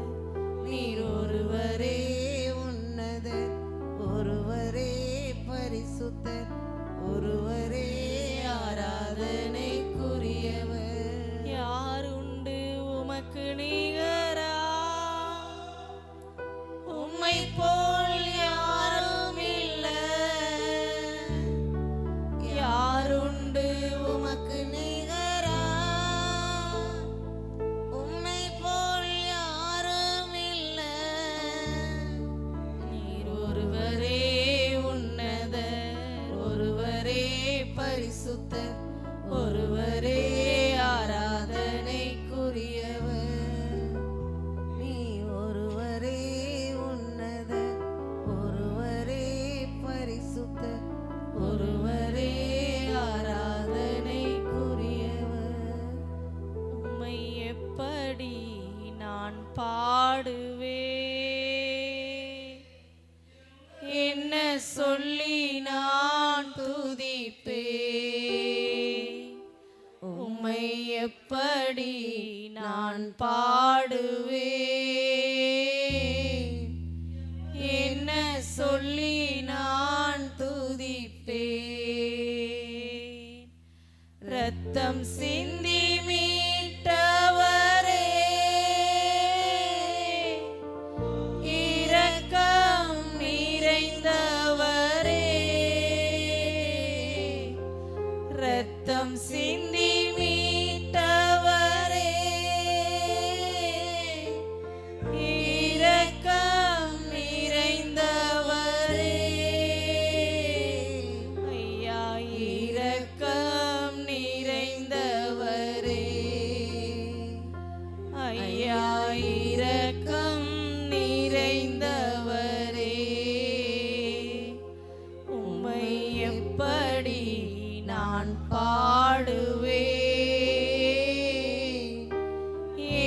நீர் ஒருவரே உன்னதர், ஒருவரே பரிசுத்தர், ஒருவரே ஆராதனைக்குரியவர். யாருண்டு உமக்கு நிகரா? உம்மை போல் யாரும் இல்லை. யாருண்டு உமக்கு நிகரா? உம்மை போல் யாரும் இல்லை. நீர் ஒருவரே உன்னதர், ஒருவரே பரிசுத்தர், ஒருவரே ஆராதனைக்குரியவர். நீ ஒருவரே உன்னதர், ஒருவரே பரிசுத்தர், ஒருவரே ஆராதனைக்குரியவர். உம்மை எப்படி நான் பாடுவேன்? என்ன சொல்லி நான் துதிப்பேன்? உம்மை எப்படி நான் பாடுவேன்? என்ன சொல்லி நான் துதிப்பேன்? ரத்தம் சிந்தி மீட்டவரே, இரக்கம் நிறைந்தவரே, சிந்தி மீட்டவரே, இரக்கம் நிறைந்தவரே, ஐயா இரக்கம் நிறைந்தவரே, ஐயா இரக்கம் நிறைந்தவரே, உம்மை எப்படி நான் பாடுவேன்,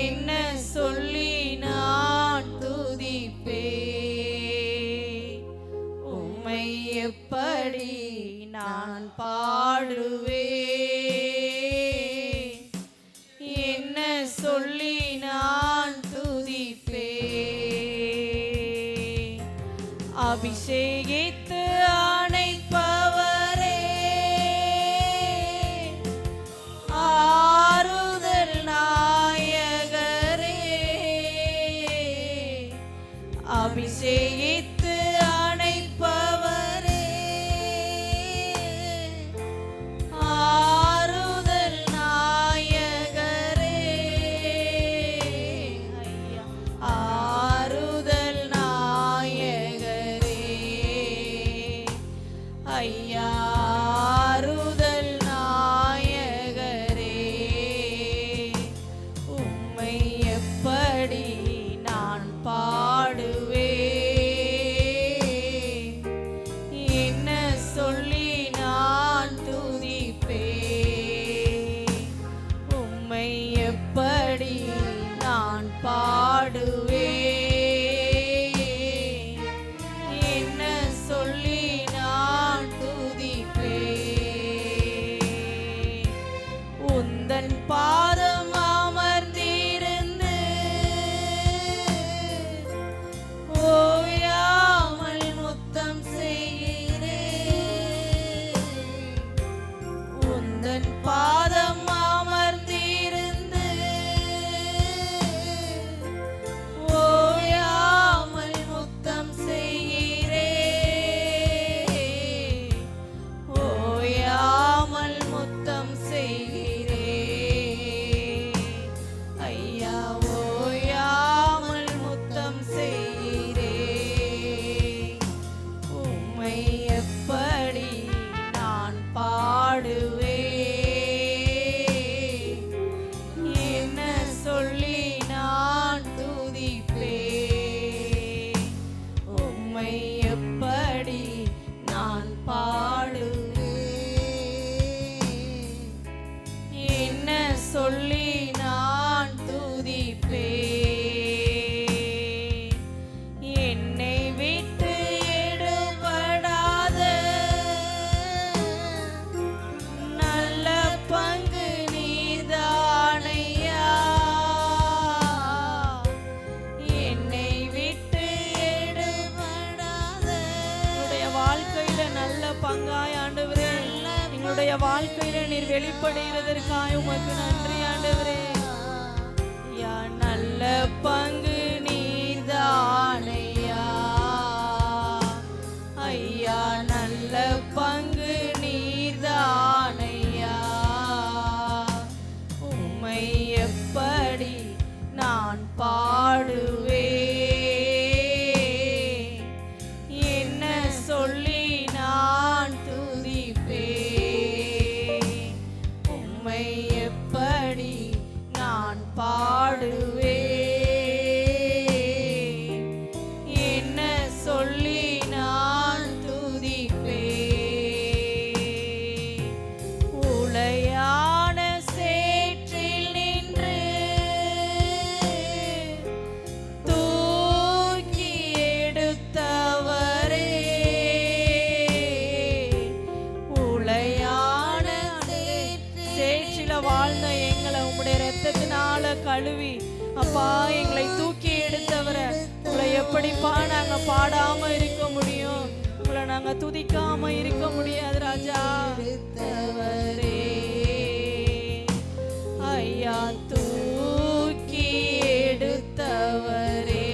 என்ன சொல்லி நான் துதிப்பேன், உம்மை எப்படி நான் பாடுவேன், என்ன சொல்லி நான் துதிப்பேன். அபிஷேகித்து அணைப்பவரே, ஆறுதல் நாயகரே, அபிஷேகித்து அணைப்பவரே, ஆறுதல் நாயகரே, ஐயா ஆறுதல் நாயகரே, ஐயா ஆறுதல் நாயகரே, உம்மை எப்படி நான் பாடுவேன், என்ன சொல்லி நான் துதிப்பேன், உம்மை எப்படி நான் பாடுவேன், என்ன சொல்லி நான் துதிப்பேன். உந்தன் பாதம் அமர்ந்திருந்து ஓயாமல் முத்தம் செய்கிறேன், உந்தன் பாதம் அமர்ந்திருந்து ஓயாமல் முத்தம் செய்கிறேன், ஓயாமல் முத்தம் செய்கிறேன், ஐயா ஓயாமல் முத்தம் செய்கிறேன், உம்மை எப்படி நான் பாடுவேன், என்ன சொல்லி நான் துதிப்பேன், உம்மை எப்படி நான் பாடுவேன், என்ன சொல்லி நான் துதிப்பேன். என்னை விட்டு எடுபடாத நல்ல பங்கு நீர்தானையா, என்னை விட்டு எடுபடாத என்னுடைய வாழ்க்கையில நல்ல பங்காய் ஆண்டவரே, எங்களுடைய வாழ்க்கையில நீர் வெளிப்படுகிறதற்காய் உமக்கு நன்றி ஆண்டவரே. ஐயா நல்ல பங்கு நீர்தானையா, ஐயா நல்ல பங்கு நீர்தானையா, உம்மை எப்படி நான் பாடுவேன், என்ன சொல்லி நான் துதிப்பேன், உம்மை எப்படி நான் பாடுவேன், என்ன சொல்லி நான் துதிப்பேன். உளையான சேற்றில் நின்று தூக்கி எடுத்தவரே, உளையான சேற்றில வாழ்ந்த எங்களை உம்முடைய இரத்தத்தினால கழுவி அப்பா எங்களை தூக்கி எடுத்தவரை உங்களை எப்படிப்பா நாங்க பாடாம இருக்க முடியும், உங்களை நாங்க துதிக்காம இருக்க முடியாது ராஜா. எடுத்தவரே ஐயா தூக்கி எடுத்தவரே,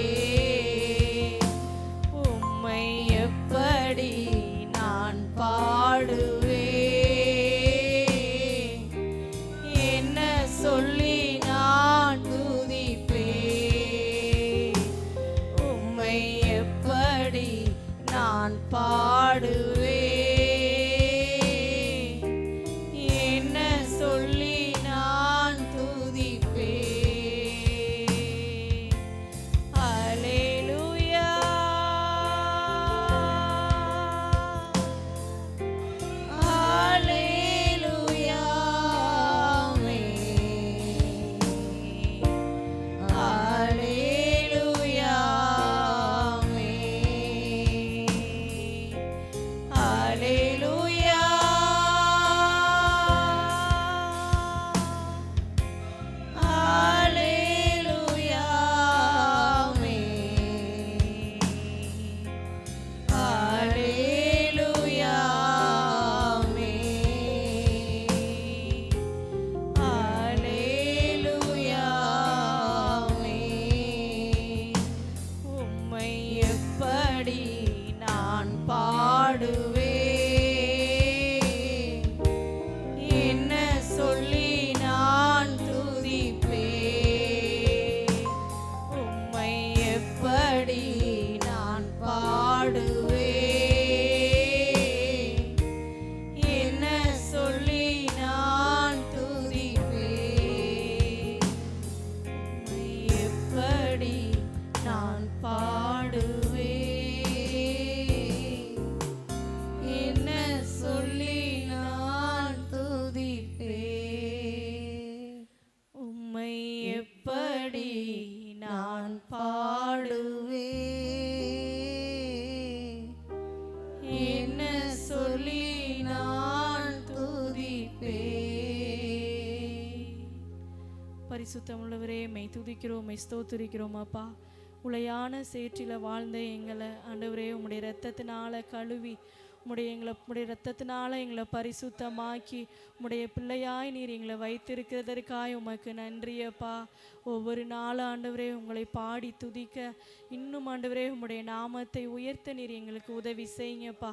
உம்மை எப்படி நான் பாடுவேன், பரிசுத்தம் உள்ளவரே மெய் துதிக்கிறோம், மெய் ஸ்தோத்திரிக்கிறோம் அப்பா. உளையான சேற்றில வாழ்ந்த எங்களை ஆண்டவரே உம்முடைய இரத்தத்தினால கழுவி உம்முடைய இரத்தத்தினால எங்களை பரிசுத்தமாக்கி உம்முடைய பிள்ளையாய் நீர் எங்களை வைத்திருக்கிறதற்காய் உமக்கு நன்றியப்பா. ஒவ்வொரு நாளும் ஆண்டவரே உங்களை பாடி துதிக்க இன்னும் ஆண்டவரே உம்முடைய நாமத்தை உயர்த்த நீர் எங்களுக்கு உதவி செய்யுங்கப்பா.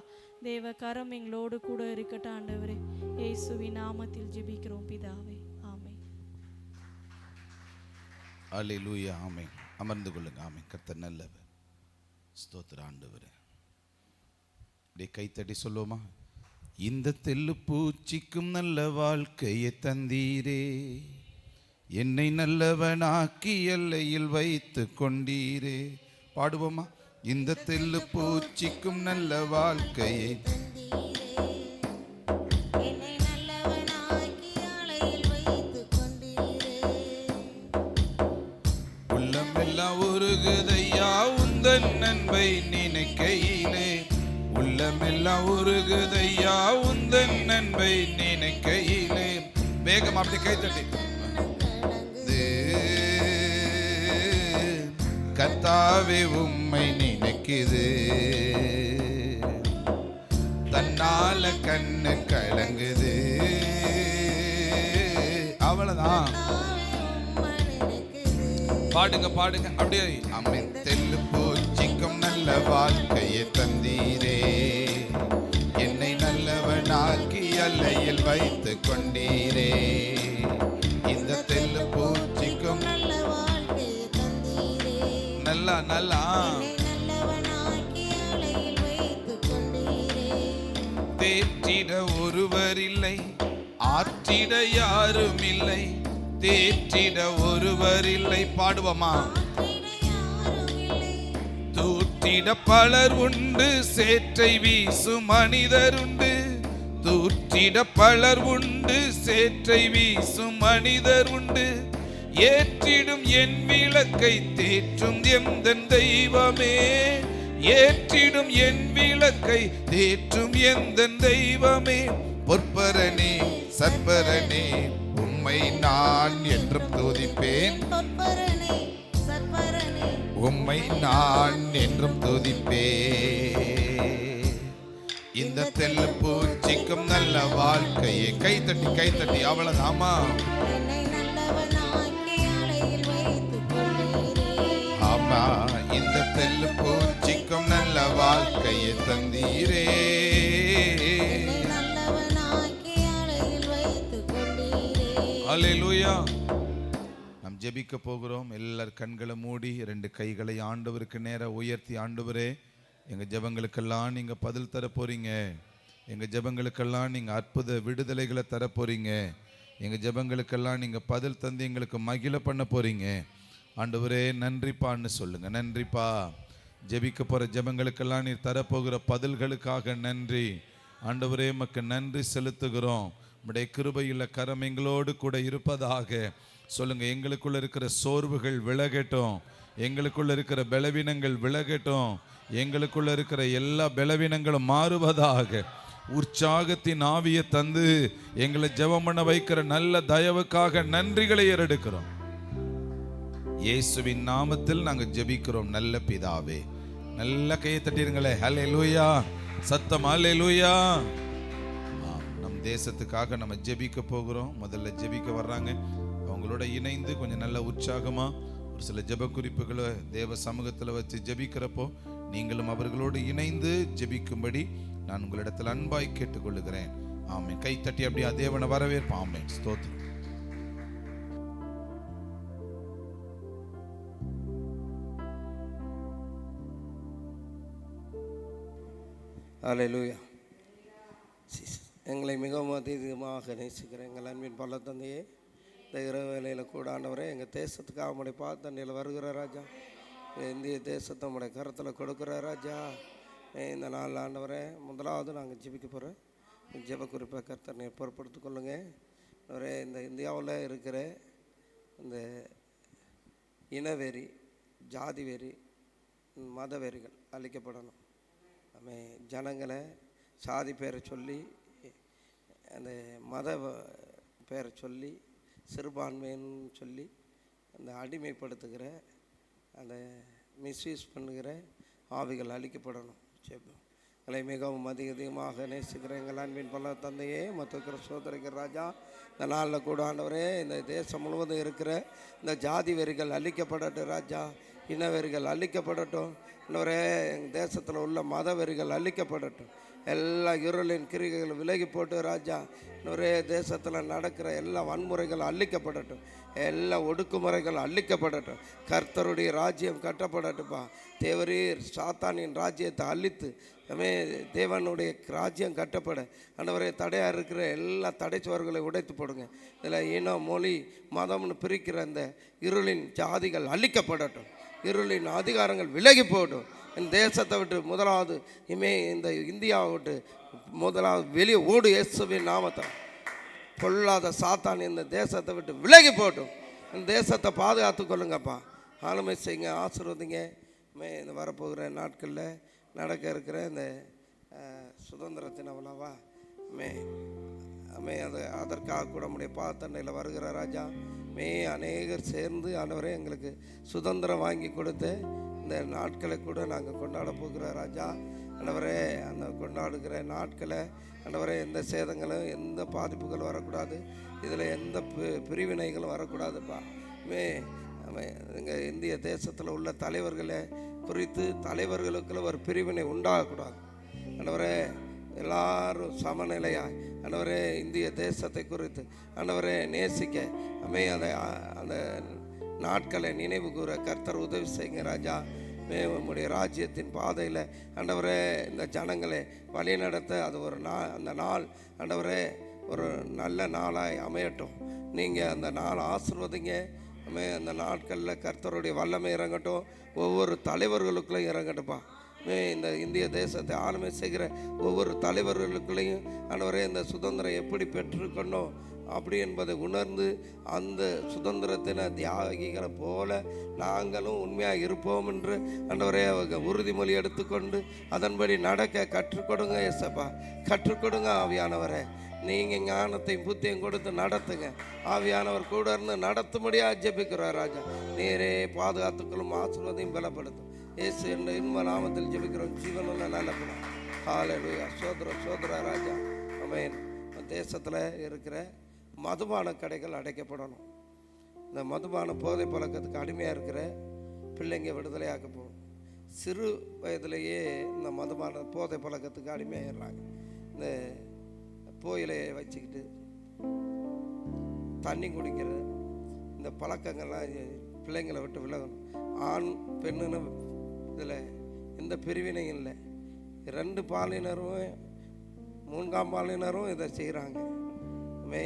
தேவ கரம் எங்களோடு கூட இருக்கட்டும் ஆண்டவரே. இயேசுவின் நாமத்தில் ஜெபிக்கிறோம் பிதாவே, ஆமென். அல்லேலூயா, ஆமென். அமர்ந்து கொள்ளுங்க. ஆமென். கர்த்தர் நல்லவர். ஸ்தோத்திர ஆண்டவரே. அப்படியே கைத்தட்டி சொல்லுவோமா? இந்த தெல்லு பூச்சிக்கும் நல்ல வாழ்க்கையை தந்தீரே, என்னை நல்லவனாக்கி எல்லையில் வைத்து கொண்டீரே. பாடுவோமா? இந்த தெல்லு பூச்சிக்கும் நல்ல வாழ்க்கையை உள்ளமெல்லாம் உருகுதையா உந்தன் நன்மை நினைக்கையிலே, உள்ளமெல்லாம் உருகுதையா உந்தன் நன்மை நினைக்கையிலே. வேகம் அப்படி கைத்தட்டி கர்த்தாவே உம்மை நினைக்குது, தன்னால கண்ணு கலங்குது. அவ்வளவுதான். பாடுங்க பாடுங்க அப்படியே. அம்மன் தெல்லு பூச்சிக்கும் நல்ல வாழ்க்கையை தந்தீரே, என்னை நல்லவனாக்கி எல்லையில் வைத்து கொண்டீரே. இந்த தெல்லு பூச்சிக்கும் நல்லா நல்லா தேற்றிட ஒருவர் இல்லை, ஆற்றிட யாரும் இல்லை, தேற்றிட ஒருவர் இல்லை. பாடுவோமா? தூற்றிட பலர் உண்டு, சேற்றை வீசும் மனிதர் உண்டு. தூற்றிட பலர் உண்டு, சேற்றை வீசும் மனிதர் உண்டு. ஏற்றிடும் என் விளக்கை தேற்றும் எந்தன் தெய்வமே, ஏற்றிடும் என் விளக்கை தேற்றும் எந்தன் தெய்வமே. பொற்பரனே சற்பரனே உம்மை நான் என்றும் துதிப்பேன், உம்மை நான் என்றும் துதிப்பேன். இந்த தெல்லு பூச்சிக்கும் நல்ல வாழ்க்கையை கைத்தட்டி கைத்தட்டி. அவ்வளவுதாமா? ஆமா. இந்த தெல்லு பூச்சிக்கும் நல்ல வாழ்க்கையை தந்தீரே. அல்லேலூயா. நாம் ஜெபிக்க போகிறோம். எல்லார் கண்களை மூடி 2 கைகளை ஆண்டவருக்கு நேரா உயர்த்தி, ஆண்டவரே எங்க ஜெபங்களுக்கெல்லாம் நீங்க பதில் தர போறீங்க, எங்க ஜெபங்களுக்கெல்லாம் நீங்க அற்புத விடுதலைகளை தர போறீங்க, எங்க ஜெபங்களுக்கெல்லாம் நீங்க பதில் தந்து எங்களுக்கு மகிழ பண்ண போறீங்க. ஆண்டவரே நன்றிப்பான்னு சொல்லுங்க. நன்றிப்பா. ஜெபிக்க போற ஜெபங்களுக்கெல்லாம் நீர் தரப்போகிற பதில்களுக்காக நன்றி. ஆண்டவரே மக்கு நன்றி செலுத்துகிறோம். உம்முடைய கிருபையுள்ள கரம் எங்களோடு கூட இருப்பதாக சொல்லுங்க. எங்களுக்குள்ள இருக்கிற சோர்வுகள் விலகட்டும், எங்களுக்குள்ள இருக்கிற பலவீனங்கள் விலகட்டும், எங்களுக்குள்ள இருக்கிற எல்லா பலவீனங்களும் மாறுவதாக. உற்சாகத்தின் ஆவியை தந்து எங்களை ஜெபம் பண்ண வைக்கிற நல்ல தயவுக்காக நன்றிகளை ஏறெடுக்கிறோம். இயேசுவின் நாமத்தில் நாங்கள் ஜெபிக்கிறோம் நல்ல பிதாவே. நல்ல கையை தட்டிருங்களே. ஹல்லேலூயா. சத்தம் ஹல்லேலூயா. நம் தேசத்துக்காக நம்ம ஜெபிக்க போகிறோம். முதல்ல ஜெபிக்க வர்றாங்க, அவங்களோட இணைந்து கொஞ்சம் நல்ல உற்சாகமா ஒரு சில ஜெப குறிப்புகளை தேவ சமூகத்தில் வச்சு ஜெபிக்கிறப்போ நீங்களும் அவர்களோடு இணைந்து ஜெபிக்கும்படி நான் உங்களிடத்தில் அன்பாய் கேட்டுக்கொள்ளுகிறேன். ஆமென். கை தட்டி அப்படியே தேவனை வரவேற்போம். ஆமென். ஸ்தோத்திரம். அல்லேலூயா. எங்களை மிகவும் அதிகமாக நேசிக்கிற எங்கள் அன்பின் பல தந்தையே, இந்த இரவு வேளையில் கூட ஆண்டவரே எங்கள் தேசத்துக்காக உம்முடைய பாதத்தண்டையில் வருகிற ராஜா, இந்திய தேசத்தை உம்முடைய கரத்தில் கொடுக்குற ராஜா. இந்த நாள் ஆண்டவரே முதலாவது நாங்கள் ஜெபிக்க போகிறோம். ஜெப குறிப்பை கர்த்தனை பொறுப்படுத்திக் கொள்ளுங்க. அவரே இந்த இந்தியாவில் இருக்கிற இந்த இனவெறி, ஜாதி வெறி, மத வெறிகள் அழிக்கப்படணும். நம்ம ஜனங்களை சாதி பேரை சொல்லி, அந்த மத பேரை சொல்லி சிறுபான்மைன்னு சொல்லி அந்த அடிமைப்படுத்துகிற அந்த மிஸ்யூஸ் பண்ணுகிற ஆவிகள் அழிக்கப்படணும். ஜெபம். எங்களை மிகவும் அதிகமாக நேசிக்கிற எங்கள் அன்பின் பல தந்தையே, மற்ற சோதரிக்கிற ராஜா, இந்த நாளில் கூட ஆண்டவரே இந்த தேசம் முழுவதும் இருக்கிற இந்த ஜாதி வெறிகள் அழிக்கப்படட்டும் ராஜா, இனவெறிகள் அழிக்கப்படட்டும். இன்னொரே எங்கள் தேசத்தில் உள்ள மத வெறிகள் அழிக்கப்படட்டும். எல்லா இருளின் கிரிகைகள் விலகி போட்டு ராஜா, இன்னொரே தேசத்தில் நடக்கிற எல்லா வன்முறைகள் அழிக்கப்படட்டும், எல்லா ஒடுக்குமுறைகள் அழிக்கப்படட்டும். கர்த்தருடைய ராஜ்யம் கட்டப்படட்டும்பா. தேவரீர் சாத்தானின் ராஜ்யத்தை அழித்து தேவனுடைய ராஜ்யம் கட்டப்பட ஆண்டவரே தடையாக இருக்கிற எல்லா தடைச்சுவர்களை உடைத்து போடுங்க. இதில் இனம் மொழி மதம்னு பிரிக்கிற அந்த இருளின் ஜாதிகள் அழிக்கப்படட்டும், இருளின் அதிகாரங்கள் விலகி போகட்டும். இந்த தேசத்தை விட்டு முதலாவது இந்த இந்தியாவை விட்டு முதலாவது வெளியே ஓடு இயேசுவின் நாமத்தை. பொல்லாத சாத்தான் இந்த தேசத்தை விட்டு விலகி போட்டும். இந்த தேசத்தை பாதுகாத்து கொள்ளுங்கப்பா. ஆளுமை செய்யுங்க, ஆசீர்வதிங்க. இந்த வரப்போகிற நாட்களில் நடக்க இருக்கிற இந்த சுதந்திரத்தின் அவ்வளவா அதற்காக கூட நம்முடைய பாதத்தண்டையில் வருகிற ராஜா, அநேகர் சேர்ந்து ஆண்டவரே எங்களுக்கு சுதந்திரம் வாங்கி கொடுத்து இந்த நாட்களை கூட நாங்கள் கொண்டாட போகிற ராஜா. ஆண்டவரே அந்த கொண்டாடுகிற நாட்களை ஆண்டவரே எந்த சேதங்களும் எந்த பாதிப்புகளும் வரக்கூடாது, இதில் எந்த பிரிவினைகளும் வரக்கூடாதுப்பா. எங்கள் இந்திய தேசத்தில் உள்ள தலைவர்களை குறித்து தலைவர்களுக்குள்ள ஒரு பிரிவினை உண்டாகக்கூடாது. ஆண்டவரே எல்லாரும் சமநிலையாய் ஆண்டவரே இந்திய தேசத்தை குறித்து ஆண்டவரே நேசிக்க அதை அந்த நாட்களை நினைவு கூற கர்த்தர் உதவி செய்யுங்க ராஜா. உம்முடைய ராஜ்யத்தின் பாதையில் ஆண்டவரே இந்த ஜனங்களை வழி நடத்த அது ஒரு அந்த நாள் ஆண்டவரே ஒரு நல்ல நாளாய் அமையட்டும். நீங்கள் அந்த நாள் ஆசீர்வதிங்க. அந்த நாட்களில் கர்த்தருடைய வல்லமை இறங்கட்டும், ஒவ்வொரு தலைவர்களுக்குள்ளையும் இறங்கட்டும்ப்பா. இந்த இந்திய தேசத்தை ஆளுமை செய்கிற ஒவ்வொரு தலைவர்களுக்குள்ளேயும் ஆண்டவரே இந்த சுதந்திரம் எப்படி பெற்றுக்கணும் அப்படி என்பதை உணர்ந்து அந்த சுதந்திரத்தின தியாகிகளை போல நாங்களும் உண்மையாக இருப்போம் என்று ஆண்டவரே அவங்க உறுதிமொழி எடுத்துக்கொண்டு அதன்படி நடக்க கற்றுக் கொடுங்க. ஏசப்பா கற்றுக் கொடுங்க ஆவியானவரே. நீங்கள் ஞானத்தையும் புத்தியும் கொடுத்து நடத்துங்க. ஆவியானவர் கூட இருந்து நடத்தும்படியாக ஜெபிக்கிறார் ராஜா. நேரே பாதுகாத்துக்களும் ஆசீர்வாதையும் பலப்படுத்தும். இயேசு என்ற இன்ப நாமத்தில் ஜெபிக்கிறோம். ஜீவனுள்ள நல்ல குணம். ஹல்லேலூயா. சோதர ராஜா. ஆமென். தேசத்தில் இருக்கிற மதுபான கடைகள் அடைக்கப்படணும். இந்த மதுபான போதை பழக்கத்துக்கு அடிமையாக இருக்கிற பிள்ளைங்க விடுதலையாக்க போகணும். சிறு வயதிலேயே இந்த மதுபான போதை பழக்கத்துக்கு அடிமையாகிடுறாங்க. இந்த போயிலையை வச்சுக்கிட்டு தண்ணி குடிக்கிற இந்த பழக்கங்கள்லாம் பிள்ளைங்களை விட்டு விலகணும். ஆண் பெண்ணுன்னு இதில் எந்த பிரிவினையும் இல்லை. 2 பாலினரும் 3ஆம் பாலினரும் இதை செய்கிறாங்க.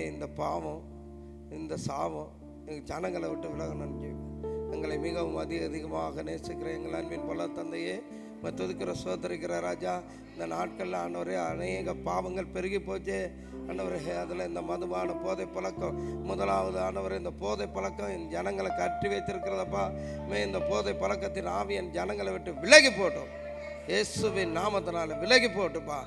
இந்த பாவம் இந்த சாபம் ஜனங்களை விட்டு விலகணும்னு சொல்லி எங்களை மிகவும் அதிகமாக நேசிக்கிற எங்கள் அன்பின் பல தந்தையே, மற்றதுக்கிற சோதரிக்கிற ராஜா, இந்த நாட்களில் ஆண்டவரே அநேக பாவங்கள் பெருகி போச்சு ஆண்டவரே. அதில் இந்த மதுபான போதை பழக்கம் முதலாவது ஆண்டவரே. இந்த போதை பழக்கம் என் ஜனங்களை கட்டி வைத்திருக்கிறதப்பா. இந்த போதை பழக்கத்தின் ஆவி என் ஜனங்களை விட்டு விலகி போட்டோம். இயேசுவின் நாமத்தினால விலகி போட்டுப்பா.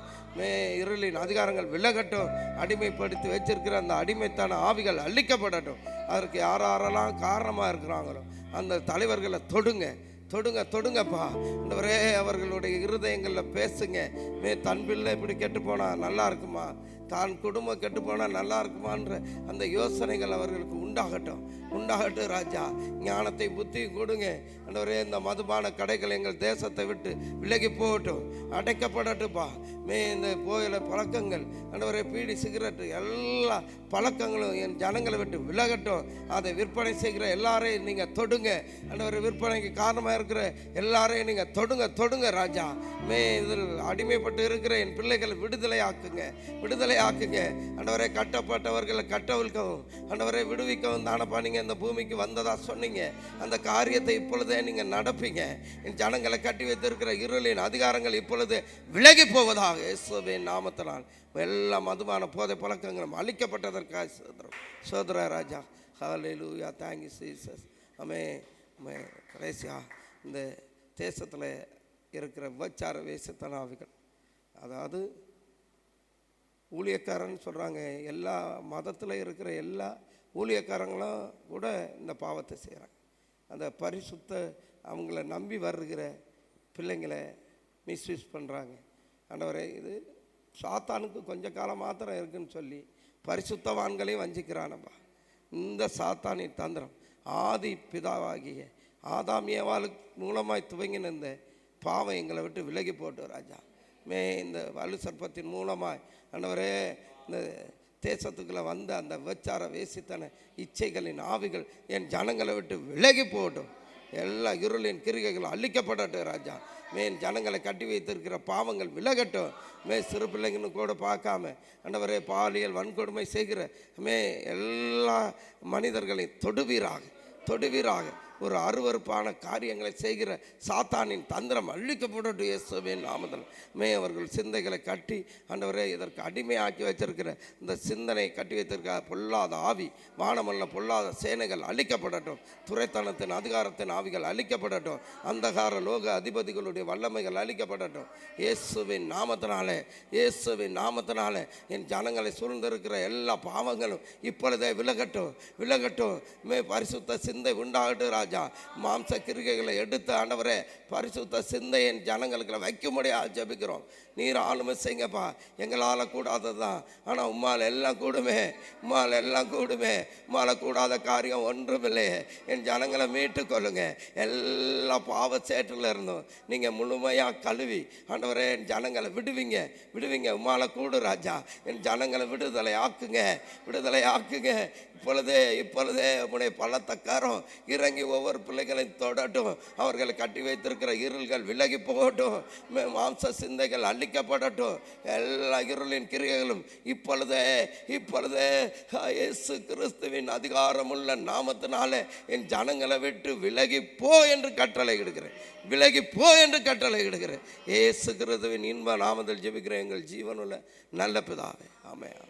இருளின் அதிகாரங்கள் விலகட்டும். அடிமைப்படுத்தி வச்சிருக்கிற அந்த அடிமைத்தான ஆவிகள் அழிக்கப்படட்டும். அதற்கு யாரெல்லாம் காரணமாக இருக்கிறாங்களோ அந்த தலைவர்களை தொடுங்கப்பா. ஆண்டவரே அவர்களுடைய இருதயங்களில் பேசுங்க. தன் பிள்ளை இப்படி கெட்டு போனால் நல்லா இருக்குமா, தான் குடும்பம் கெட்டு போனால் நல்லா இருக்குமான்ற அந்த யோசனைகள் அவர்களுக்கு உண்டாகட்டும் ராஜா. ஞானத்தை புத்தியும் கொடுங்க ஆண்டவரே. இந்த மதுபான கடைகள் எங்கள் தேசத்தை விட்டு விலகி போகட்டும், அடைக்கப்படட்டும்பா. இந்த போயில பழக்கங்கள் ஆண்டவரே, பீடி சிகரெட்டு எல்லா பழக்கங்களும் என் ஜனங்களை விட்டு விலகட்டும். அதை விற்பனை செய்கிற எல்லாரையும் நீங்கள் தொடுங்க ஆண்டவரே. விற்பனைக்கு காரணமாக இருக்கிற எல்லாரையும் நீங்கள் தொடுங்க ராஜா. இதில் அடிமைப்பட்டு இருக்கிற என் பிள்ளைகளை விடுதலை ஆக்குங்க ஆண்டவரே. கட்டப்பட்டவர்களை கட்டவிழ்க்கவும் ஆண்டவரே, விடுவிக்கவும் தானப்பா நீங்கள் இந்த பூமிக்கு வந்ததா சொன்னீங்க. அந்த காரியத்தை இப்பொழுதே நீங்கள் நடப்பீங்க. என் ஜனங்களை கட்டி வைத்திருக்கிற இருளின் அதிகாரங்கள் இப்பொழுது விலகி போவதாக இயேசுவின் நாமத்தினால் எல்லா மதுபான போதை பழக்கங்களும் அழிக்கப்பட்டதற்காக சோதர ராஜா. ஹல்லேலூயா. Thank you Jesus. ஆமென். கடைசியா இந்த தேசத்தில் இருக்கிற விபச்சார வேசித்தன ஆவிகள், அதாவது ஊழியக்காரன்னு சொல்கிறாங்க, எல்லா மதத்தில் இருக்கிற எல்லா ஊழியக்காரங்களும் கூட இந்த பாவத்தை செய்கிறாங்க. அந்த பரிசுத்த அவங்கள நம்பி வருகிற பிள்ளைங்களை மிஸ்யூஸ் பண்ணுறாங்க. ஆண்டவரே, இது சாத்தானுக்கு கொஞ்ச காலம் மாத்திரம் இருக்குன்னு சொல்லி பரிசுத்தவான்களையும் வஞ்சிக்கிறானப்பா. இந்த சாத்தானின் தந்திரம் ஆதி பிதாவாகிய ஆதாம் ஏவாளுக்கு மூலமாய் துவங்கின இந்த பாவம் எங்களை விட்டு விலகி போட்டு ராஜா. இந்த வலு சர்ப்பத்தின் மூலமாய் ஆண்டவரே இந்த தேசத்துக்குள்ள வந்த அந்த விபச்சார வேசித்தன இச்சைகளின் ஆவிகள் என் ஜனங்களை விட்டு விலகி போட்டும். எல்லா இருளின் கிரிகைகளும் அழிக்கப்படட்டும் ராஜா. ஜனங்களை கட்டி வைத்திருக்கிற பாவங்கள் விலகட்டும். சிறு பிள்ளைங்கன்னு கூட பார்க்காம ஆண்டவரே பாலியல் வன்கொடுமை செய்கிற எல்லா மனிதர்களையும் தொடுவீராக ஒரு அருவருப்பான காரியங்களை செய்கிற சாத்தானின் தந்திரம் அழிக்கப்படட்டும் இயேசுவின் நாமத்தில். அவர்கள் சிந்தைகளை கட்டி ஆண்டவரே இதற்கு அடிமையாக்கி வச்சிருக்கிற இந்த சிந்தனை கட்டி வைத்திருக்க பொல்லாத ஆவி, வானமல்ல பொல்லாத சேனைகள் அழிக்கப்படட்டும். துரைத்தனத்தின் அதிகாரத்தின் ஆவிகள் அழிக்கப்படட்டும். அந்தகார லோக அதிபதிகளுடைய வல்லமைகள் அழிக்கப்படட்டும் இயேசுவின் நாமத்தினாலே என் ஜனங்களை சூழ்ந்திருக்கிற எல்லா பாவங்களும் இப்பொழுதே விலகட்டும். பரிசுத்த சிந்தை உண்டாகட்டும் ராஜா. மாம்ச கிரிகைகளை எடுத்து ஆண்டவரே பரிசுத்த சிந்தையின் ஜனங்களுக்கு வைக்கும்படியாக ஜெபிக்கிறோம். நீர் ஆளுமை செய்யுங்கப்பா. எங்களால் கூடாததான், ஆனால் உம்மால் எல்லாம் கூடுமே. உம்மால் கூடாத காரியம் ஒன்றுமில்லையே. என் ஜனங்களை மீட்டு கொள்ளுங்க. எல்லா பாவ சேற்றில் இருந்தும் நீங்கள் முழுமையாக கழுவி ஆண்டவரே என் ஜனங்களை விடுவீங்க. உம்மால் கூடு ராஜா. என் ஜனங்களை விடுதலை ஆக்குங்க. இப்பொழுதே உடைய பள்ளத்தக்காரம் இறங்கி ஒவ்வொரு பிள்ளைகளையும் தொடட்டும். அவர்களை கட்டி வைத்திருக்கிற இருள்கள் விலகி போகட்டும். மாம்ச சிந்தைகள் அழிக்கப்படட்டும். எல்லா இருளின் கிரியைகளும் இப்பொழுதே இயேசு கிறிஸ்துவின் அதிகாரமுள்ள நாமத்தினாலே என் ஜனங்களை விட்டு விலகி போ என்று கட்டளை இடுகிறேன். இயேசு கிறிஸ்துவின் இன்ப நாமத்தில் ஜெபிக்கிறேன் எங்கள் ஜீவனுள்ள நல்ல பிதாவே. ஆமென்.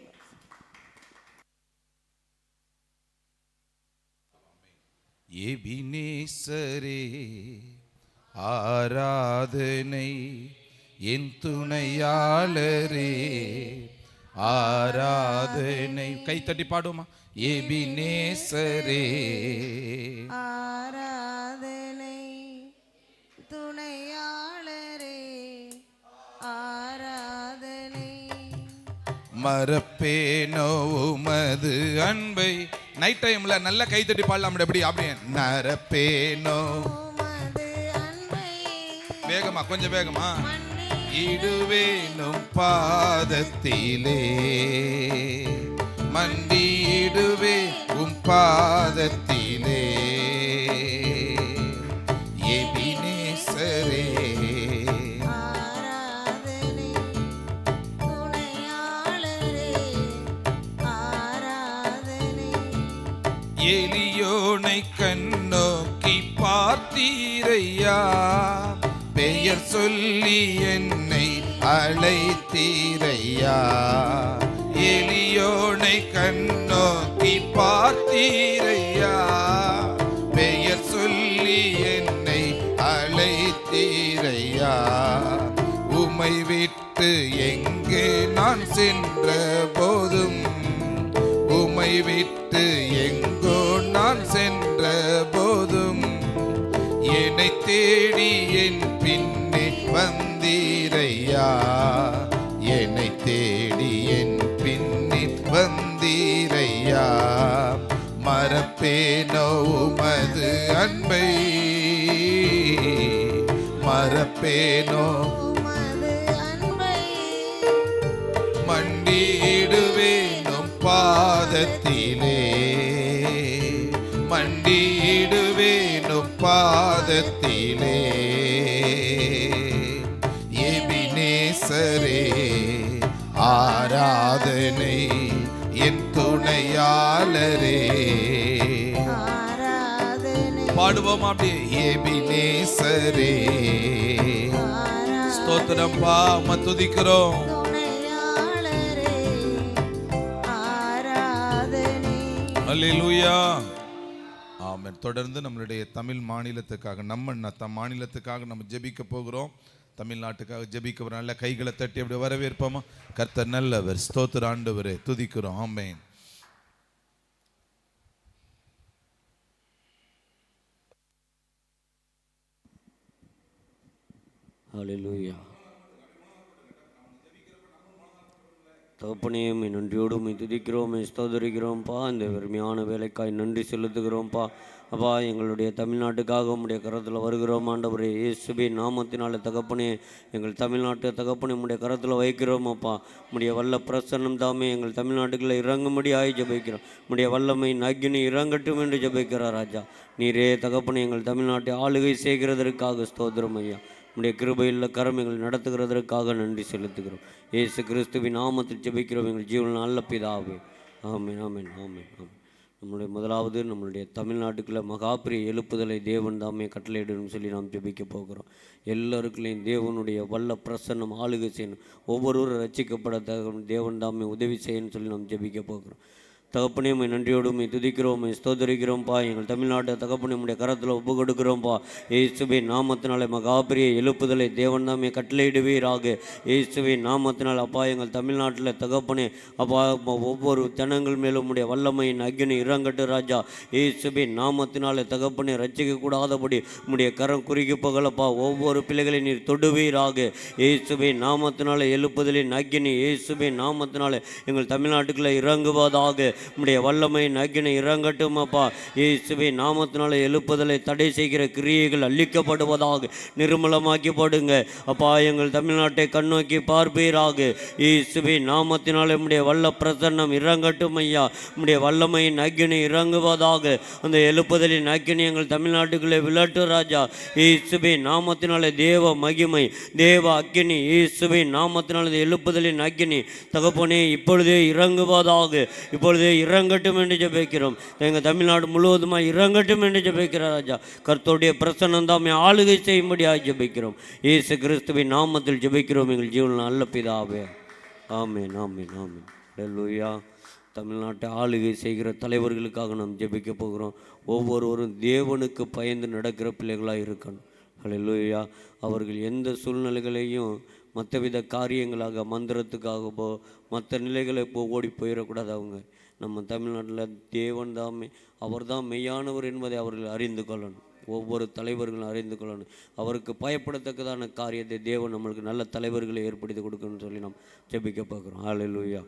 எபினேசரே ஆராதனை, என் துணையாளரே ஆராதனை. கைத்தட்டி பாடுமா. எபினேசரே ஆராதனை, துணையாளரே ஆராதனை. மறப்பேனோ உமது அன்பை. நைட் டைம்ல நல்ல கைத்தட்டி பாடலாம். அப்படி நரப்பேனோ வேகமா, கொஞ்சம் வேகமா. இடுவேனும் பாதத்திலே, மண்டியிடுவே உம் பாதத்திலே. எபினேசரே எலியோனை கண்ணோக்கி பார்த்தீரையா, பெயர் சொல்லி என்னை அழைத்தீரையா. எலியோனை கண்ணோக்கி பார்த்தீரையா, பெயர் சொல்லி என்னை அழைத்தீரையா. உம்மை விட்டு எங்கே நான் சென்ற போதும், உம்மை விட்டு எங்கோ நான் சென்ற போதும், என்னை தேடி என் பின்னே வந்தீரையா. என்னை தேடி என் பின்னே வந்தீரையா. மறப்பேனோ உமது அன்பை, மறப்பேனோ மண்டியிடுவேனும் பாதத்திலே, மண்டியிடுவேனும் பாதத்திலே. எபினேசரே ஆராதனை, என் துணையாளரே பாடுவோம் அப்படியே. எபினேசரே ஸ்தோத்திரம் பா, துதிக்கிறோம். அல்லேலூயா, ஆமென். தொடர்ந்து நம்மளுடைய தமிழ் மாநிலத்துக்காக நம்ம ஜெபிக்க போகிறோம். தமிழ்நாட்டுக்காக ஜெபிக்க ஒரு நல்ல கைகளை தட்டி அப்படி வரவேற்போமா. கர்த்தர் நல்லவர், ஸ்தோத்திர ஆண்டவரே, துதிக்கிறோம். ஆமென். ஹல்லேலூயா. தகப்பனே, உம்மை நன்றியோடு உம்மை துதிக்கிறோம், உம்மை ஸ்தோத்தரிக்கிறோம்ப்பா. இந்த பெருமையான வேலைக்காய் நன்றி செலுத்துகிறோம்ப்பா. அப்பா, எங்களுடைய தமிழ்நாட்டுக்காக உம்முடைய கரத்தில் வருகிறோம் ஆண்டவரே. இயேசுவின் நாமத்தினால தகப்பனே, எங்கள் தமிழ்நாட்டு தகப்பனே உம்முடைய கரத்தில் வைக்கிறோம் அப்பா. உம்முடைய வல்ல பிரசன்னம் தாமே எங்கள் தமிழ்நாட்டுக்குள்ளே இறங்கும்படியாய் ஜெபிக்கிறோம். உம்முடைய வல்லமை அக்கினி இறங்கட்டும் என்று ஜெபிக்கிறார் ராஜா. நீரே தகப்பனே எங்கள் தமிழ்நாட்டை ஆளுகை செய்கிறதற்காக ஸ்தோத்திரம் ஐயா. உம்முடைய கிருபையுள்ள கரம் எங்களை நடத்துகிறதற்காக நன்றி செலுத்துகிறோம். இயேசு கிறிஸ்துவின் நாமத்தில் ஜெபிக்கிறோம் எங்கள் ஜீவன் நல்ல பிதாவே. ஆமென், ஆமென், ஆமென், ஆமென். நம்மளுடைய தமிழ்நாட்டுக்குள்ள மகாபிரிய எழுப்புதலை தேவன் தாமே கட்டளையிடணும் சொல்லி நாம் ஜெபிக்க போகிறோம். எல்லாருக்குள்ளேயும் தேவனுடைய வல்ல பிரசன்னம் ஆளுகை செய்யணும். ஒவ்வொருவரும் ரட்சிக்கப்பட தேவன் தாமே உதவி செய்யணும்னு சொல்லி நாம் ஜெபிக்க போகிறோம். தகப்பனே, உம்மை நன்றியோடு உம்மை துதிக்கிறோம், உம்மை ஸ்தோத்தரிக்கிறோம்ப்பா. எங்கள் தமிழ்நாட்டை தகப்பனே உம்முடைய கரத்தில் ஒப்பு கொடுக்கிறோம்ப்பா. இயேசுவின் நாமத்தினாலே மகாபிரிய எழுப்புதலை தேவன் தாமே கட்டளையிடுவீராக. இயேசுவின் நாமத்தினால் அப்பா எங்கள் தமிழ்நாட்டில் தகப்பனே அப்பா ஒவ்வொரு ஜனங்கள் மேலும் உம்முடைய வல்லமையின் அக்கினி இறங்கட்டு ராஜா. இயேசுவின் நாமத்தினாலே தகப்பனே ரட்சிக்கக்கூடாதபடி உம்முடைய கரம் குறுகி போகலப்பா. ஒவ்வொரு பிள்ளைகளை நீர் தொடுவீராக. இயேசுவின் நாமத்தினாலே எழுப்புதலின் அக்கினி இயேசுவின் நாமத்தினாலே எங்கள் தமிழ்நாட்டுக்குள்ளே இறங்குவதாக. உம்முடைய வல்லமையின் அக்கினி இறங்கட்டும் அப்பா. இயேசுவின் நாமத்தினால எழுப்புதலை தடை செய்கிற கிரியைகள் அழிக்கப்படுவதாக. நிர்மலமாக்கப்படுங்க அப்பா. எங்கள் தமிழ்நாட்டை கண்ணோக்கி பார்ப்பீராக. இயேசுவின் நாமத்தினால உம்முடைய வல்ல பிரசன்னம் இறங்கட்டும் ஐயா. உம்முடைய வல்லமையின் அக்கினி இறங்குவதாக. அந்த எழுப்புதலின் அக்கினி எங்கள் தமிழ்நாட்டுக்குள்ளே விளட்டு ராஜா. இயேசுவின் நாமத்தினாலே தேவ மகிமை தேவ அக்கினி இயேசுவின் நாமத்தினால எழுப்புதலின் அக்கினி தகப்பனே இப்பொழுதே இறங்குவதாக. இப்பொழுதே இறங்கட்டும் என்று ஜெபிக்கிறோம். எங்கள் தமிழ்நாடு முழுவதுமாக இறங்கட்டும் என்று ஜெபிக்கிறார் ராஜா. கர்த்தருடைய பிரசன்னம் தாமே ஆளுகை செய்யும்படியாக ஜெபிக்கிறோம். இயேசு கிறிஸ்துவின் நாமத்தில் ஜெபிக்கிறோம் எங்கள் ஜீவன் நல்ல பிதாவே. ஆமென், ஆமென், ஆமென். ஹல்லேலூயா. தமிழ்நாட்டை ஆளுகை செய்கிற தலைவர்களுக்காக நாம் ஜெபிக்க போகிறோம். ஒவ்வொருவரும் தேவனுக்கு பயந்து நடக்கிற பிள்ளைகளாக இருக்கணும். ஹல்லேலூயா. அவர்கள் எந்த சூழ்நிலைகளையும் மற்றவித காரியங்களாக மந்திரத்துக்காகவோ மற்ற நிலைகளை ஓடி போயிடக்கூடாது. அவங்க நம்ம தமிழ்நாட்டில் தேவன் தாமே அவர் தான் மெய்யானவர் என்பதை அவர்கள் அறிந்து கொள்ளணும். ஒவ்வொரு தலைவர்களும் அறிந்து கொள்ளணும். அவருக்கு பயப்படத்தக்கதான காரியத்தை தேவன் நம்மளுக்கு நல்ல தலைவர்களை ஏற்படுத்தி கொடுக்கணும்னு சொல்லி நாம் ஜெபிக்க பார்க்குறோம். ஹல்லேலூயா.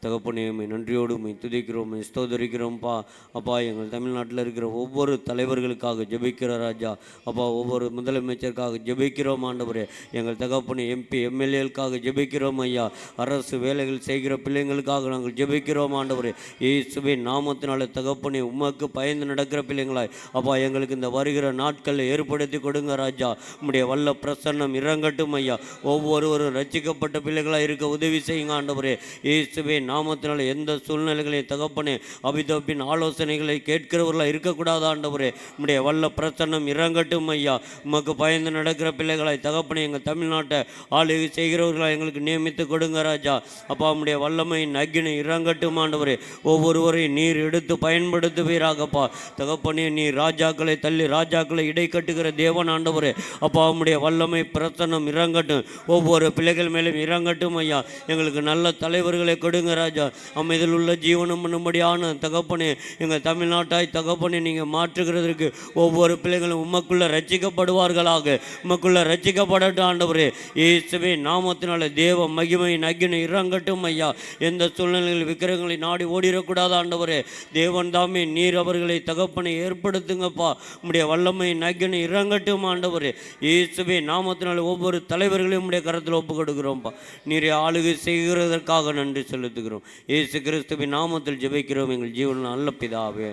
தகப்பனே, உம்மை நன்றியோடு உம்மை துதிக்கிறோம், உம்மை ஸ்தோத்தரிக்கிறோம்ப்பா. அப்பா, எங்கள் தமிழ்நாட்டில் இருக்கிற ஒவ்வொரு தலைவர்களுக்காக ஜெபிக்கிற ராஜா. அப்பா, ஒவ்வொரு முதலமைச்சருக்காக ஜெபிக்கிறோம் ஆண்டவரே. எங்கள் தகப்பனே MP MLAக்களுக்காக ஜெபிக்கிறோம் ஐயா. அரசு வேலைகள் செய்கிற பிள்ளைங்களுக்காக நாங்கள் ஜெபிக்கிறோம் ஆண்டவரே. இயேசுவின் நாமத்தினால தகப்பனே உமக்கு பயந்து நடக்கிற பிள்ளைங்களாய் அப்பா எங்களுக்கு இந்த வருகிற நாட்களை ஏற்படுத்தி கொடுங்க ராஜா. உம்முடைய வல்ல பிரசன்னம் இறங்கட்டும் ஐயா. ஒவ்வொருவரும் ரட்சிக்கப்பட்ட பிள்ளைகளாக இருக்க உதவி செய்யுங்க ஆண்டவரே. இயேசுவின் நாமத்தினால எந்த சூழ்நிலைகளையும் தகப்பனே அபிதப்பின் ஆலோசனைகளை கேட்கிறவர்களாக இருக்கக்கூடாது ஆண்டவரே. உம்முடைய வல்ல பிரசன்னம் இறங்கட்டும் ஐயா. உமக்கு பயந்து நடக்கிற பிள்ளைகளாய் தகப்பனே எங்கள் தமிழ்நாட்டை ஆளுகை செய்கிறவர்களாக எங்களுக்கு நியமித்து கொடுங்க ராஜா. அப்பா, உம்முடைய வல்லமையின் அக்கினி இறங்கட்டும் ஆண்டவரே. ஒவ்வொருவரையும் நீர் எடுத்து பயன்படுத்துவீராகப்பா. தகப்பனே, நீர் ராஜாக்களை தள்ளி ராஜாக்களை இடை கட்டுகிற தேவன் ஆண்டவரே. அப்பா, உம்முடைய வல்லமை பிரசன்னம் இறங்கட்டும். ஒவ்வொரு பிள்ளைகள் மேலும் இறங்கட்டும் ஐயா. எங்களுக்கு நல்ல தலைவர்களை கொடுங்க ராஜா. அமைதியில் உள்ள ஜீவனம் பண்ணும்படியான தகப்பனே எங்கள் தமிழ்நாட்டாய் தகப்பனே நீங்கள் மாற்றுகிறதற்கு ஒவ்வொரு பிள்ளைகளும் உமக்குள்ள ரட்சிக்கப்படுவார்களாக. உமக்குள்ள ரட்சிக்கப்படட்டும் ஆண்டவரே. இயேசுவின் நாமத்தினால தேவ மகிமையின் அக்கினி இறங்கட்டும் ஐயா. எந்த சூழ்நிலையில் விக்கிரகங்களை நாடி ஓடிடக்கூடாது ஆண்டவரே. தேவன் தாமே நீர் அவர்களை தகப்பனை ஏற்படுத்துங்கப்பா. உம்முடைய வல்லமையின் அக்கினி இறங்கட்டும் ஆண்டவரே. இயேசுவின் நாமத்தினால ஒவ்வொரு தலைவர்களையும் உம்முடைய கரத்தில் ஒப்பு கொடுக்கிறோம்ப்பா. நீரை ஆளுகை செய்கிறதற்காக நன்றி செலுத்துகிறோம். இயேசு கிறிஸ்துவின் நாமத்தில் ஜெபிக்கிறோம் எங்கள் ஜீவன் நல்ல பிதாவே.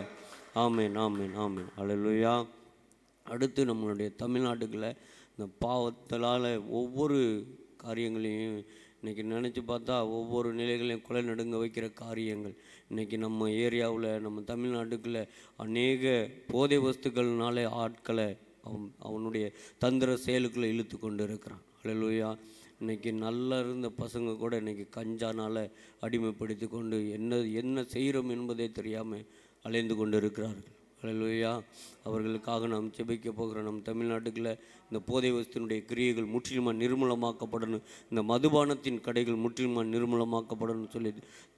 ஆமென், ஆமென், ஆமென். ஹல்லேலூயா. அடுத்து நம்மளுடைய தமிழ்நாட்டுக்குள்ள இந்த பாவத்தால் ஒவ்வொரு காரியங்களையும் இன்றைக்கி நினச்சி பார்த்தா ஒவ்வொரு நிலைகளையும் கொலை நடுங்க வைக்கிற காரியங்கள் இன்றைக்கி நம்ம ஏரியாவில் நம்ம தமிழ்நாட்டுக்குள்ளே அநேக போதை வஸ்துக்கள்னாலே ஆட்களை அவனுடைய தந்திர செயலுக்குள்ளே இழுத்து கொண்டு இருக்கிறான். ஹல்லேலூயா. இன்றைக்கி நல்லா இருந்த பசங்க கூட இன்றைக்கி கஞ்சானால் அடிமைப்படுத்தி கொண்டு என்ன செய்கிறோம் என்பதே தெரியாமல் அலைந்து கொண்டு இருக்கிறார்கள். அல்லேலூயா. அவர்களுக்காக நாம் ஜெபிக்க போகிறோம். நம் தமிழ்நாட்டுக்குள்ள இந்த போதை வஸ்துனுடைய கிரியைகள் முற்றிலுமாக நிர்மூலமாக்கப்படணும், இந்த மதுபானத்தின் கடைகள் முற்றிலுமாக நிர்மூலமாக்கப்படணும்னு சொல்லி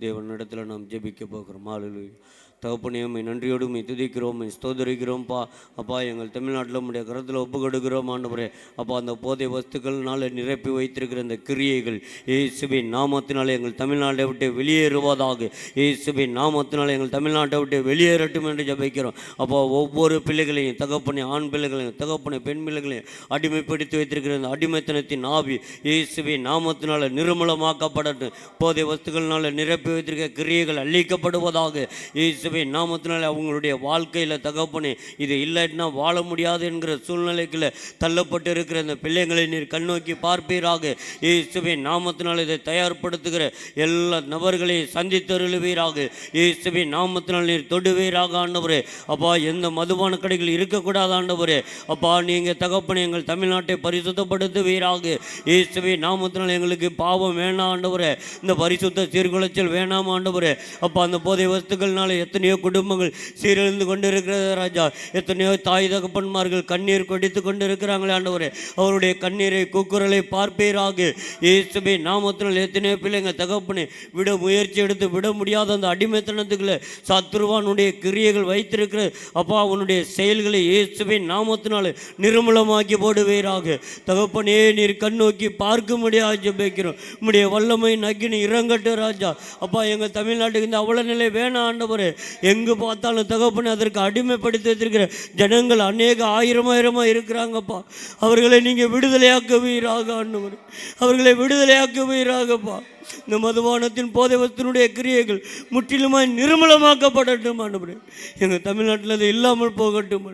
தேவனிடத்தில் நாம் ஜெபிக்க போகிறோம். அல்லேலூயா. தகப்பனே, உம்மை நன்றியோடு உம்மை துதிக்கிறோம், உம்மை ஸ்தோத்திரிக்கிறோம்ப்பா. அப்பா, எங்கள் தமிழ்நாட்டில் உம்முடைய கரத்தில் ஒப்பு கொடுக்கிறோம் ஆண்டவரே. அப்பா, அந்த போதை வஸ்துக்கள்னால நிரப்பி வைத்திருக்கிற இந்த கிரியைகள் இயேசுவின் நாமத்தினாலே எங்கள் தமிழ்நாட்டை விட்டு வெளியேறுவதாக. இயேசுவின் நாமத்தினாலே எங்கள் தமிழ்நாட்டை விட்டு வெளியேறட்டும் என்று ஜெபிக்கிறோம். அப்பா, ஒவ்வொரு பிள்ளைகளையும் தகப்பனே, ஆண் பிள்ளைகளையும் தகப்பனே, பெண் பிள்ளைகளையும் அடிமைப்படுத்தி வைத்திருக்கிற இந்த அடிமைத்தனத்தின் ஆவி இயேசுவின் நாமத்தினால நிர்மூலமாக்கப்படட்டும். போதை வஸ்துக்கள்னால நிரப்பி வைத்திருக்கிற கிரியைகள் அழிக்கப்படுவதாக. இயேசுவின் நாமத்தினால அவங்களுடைய வாழ்க்கையில் தகப்பனே, இது இல்லைன்னா வாழ முடியாது என்கிற சூழ்நிலைக்குள்ள தள்ளப்பட்டு இருக்கிற இந்த பிள்ளைங்களை நீர் கண்ணோக்கி பார்ப்பீராக. இயேசுவின் நாமத்தினால் இதை தயார்படுத்துகிற எல்லா நபர்களையும் சந்தித்தருளுவீராக. இயேசுவின் நாமத்தினால் நீர் தொடுவீராக ஆண்டவரே. அப்பா, எந்த மதுபான கடைகள் இருக்கக்கூடாது ஆண்டவரே. அப்பா, நீங்கள் தகப்பனே எங்கள் தமிழ்நாட்டை பரிசுத்தப்படுத்துவீராக. இயேசுவின் நாமத்தினால் எங்களுக்கு பாவம் வேணாம் ஆண்டவரே, இந்த பரிசுத்த சீர்குலைச்சல் வேணாம் ஆண்டவரே. அப்பா, அந்த போதை வஸ்துக்கள்னால எத்தனையோ குடும்பங்கள் சீரழிந்து கொண்டு இருக்கிறது ராஜா. எத்தனையோ தாய் தகப்பன்மார்கள் கண்ணீர் கொடித்து கொண்டு இருக்கிறாங்களே ஆண்டவரே. அவருடைய கண்ணீரை கூக்குரலை பார்ப்பீராக. இயேசுவின் நாமத்தினால் எத்தனையோ பிள்ளைங்க தகப்பனே விட முயற்சி எடுத்து விட முடியாத அந்த அடிமைத்தனத்துக்குள்ள சத்ருவானுடைய கிரியைகள் வைத்திருக்கிற அப்பா, அவனுடைய செயல்களை இயேசுவின் நாமத்தினால நிர்மூலமாக்கி போடுவீராக. தகப்பனே, நீர் கண்ணோக்கி பார்க்க முடியாது ஜெபிக்கிறோம். உம்முடைய வல்லமை நக்கினி இறங்கட்டும் ராஜா. அப்பா, எங்கள் தமிழ்நாட்டுக்கு இந்த அவல நிலை வேணாம் ஆண்டவரே. எங்கு பார்த்தாலும் தகப்பனே அதற்கு அடிமைப்படுத்தி வைத்திருக்கிற ஜனங்கள் அநேக ஆயிரமா இருக்கிறாங்கப்பா. அவர்களை நீங்கள் விடுதலையாக்குவீராக ஆண்டவரே. அவர்களை விடுதலையாக்குவீராகப்பா. இந்த மதுபானத்தின் போதை வஸ்துனுடைய கிரியைகள் முற்றிலுமாய் நிர்மூலமாக்கப்படட்டும் ஆண்டவரே. எங்கள் தமிழ்நாட்டில் அது இல்லாமல் போகட்டும்,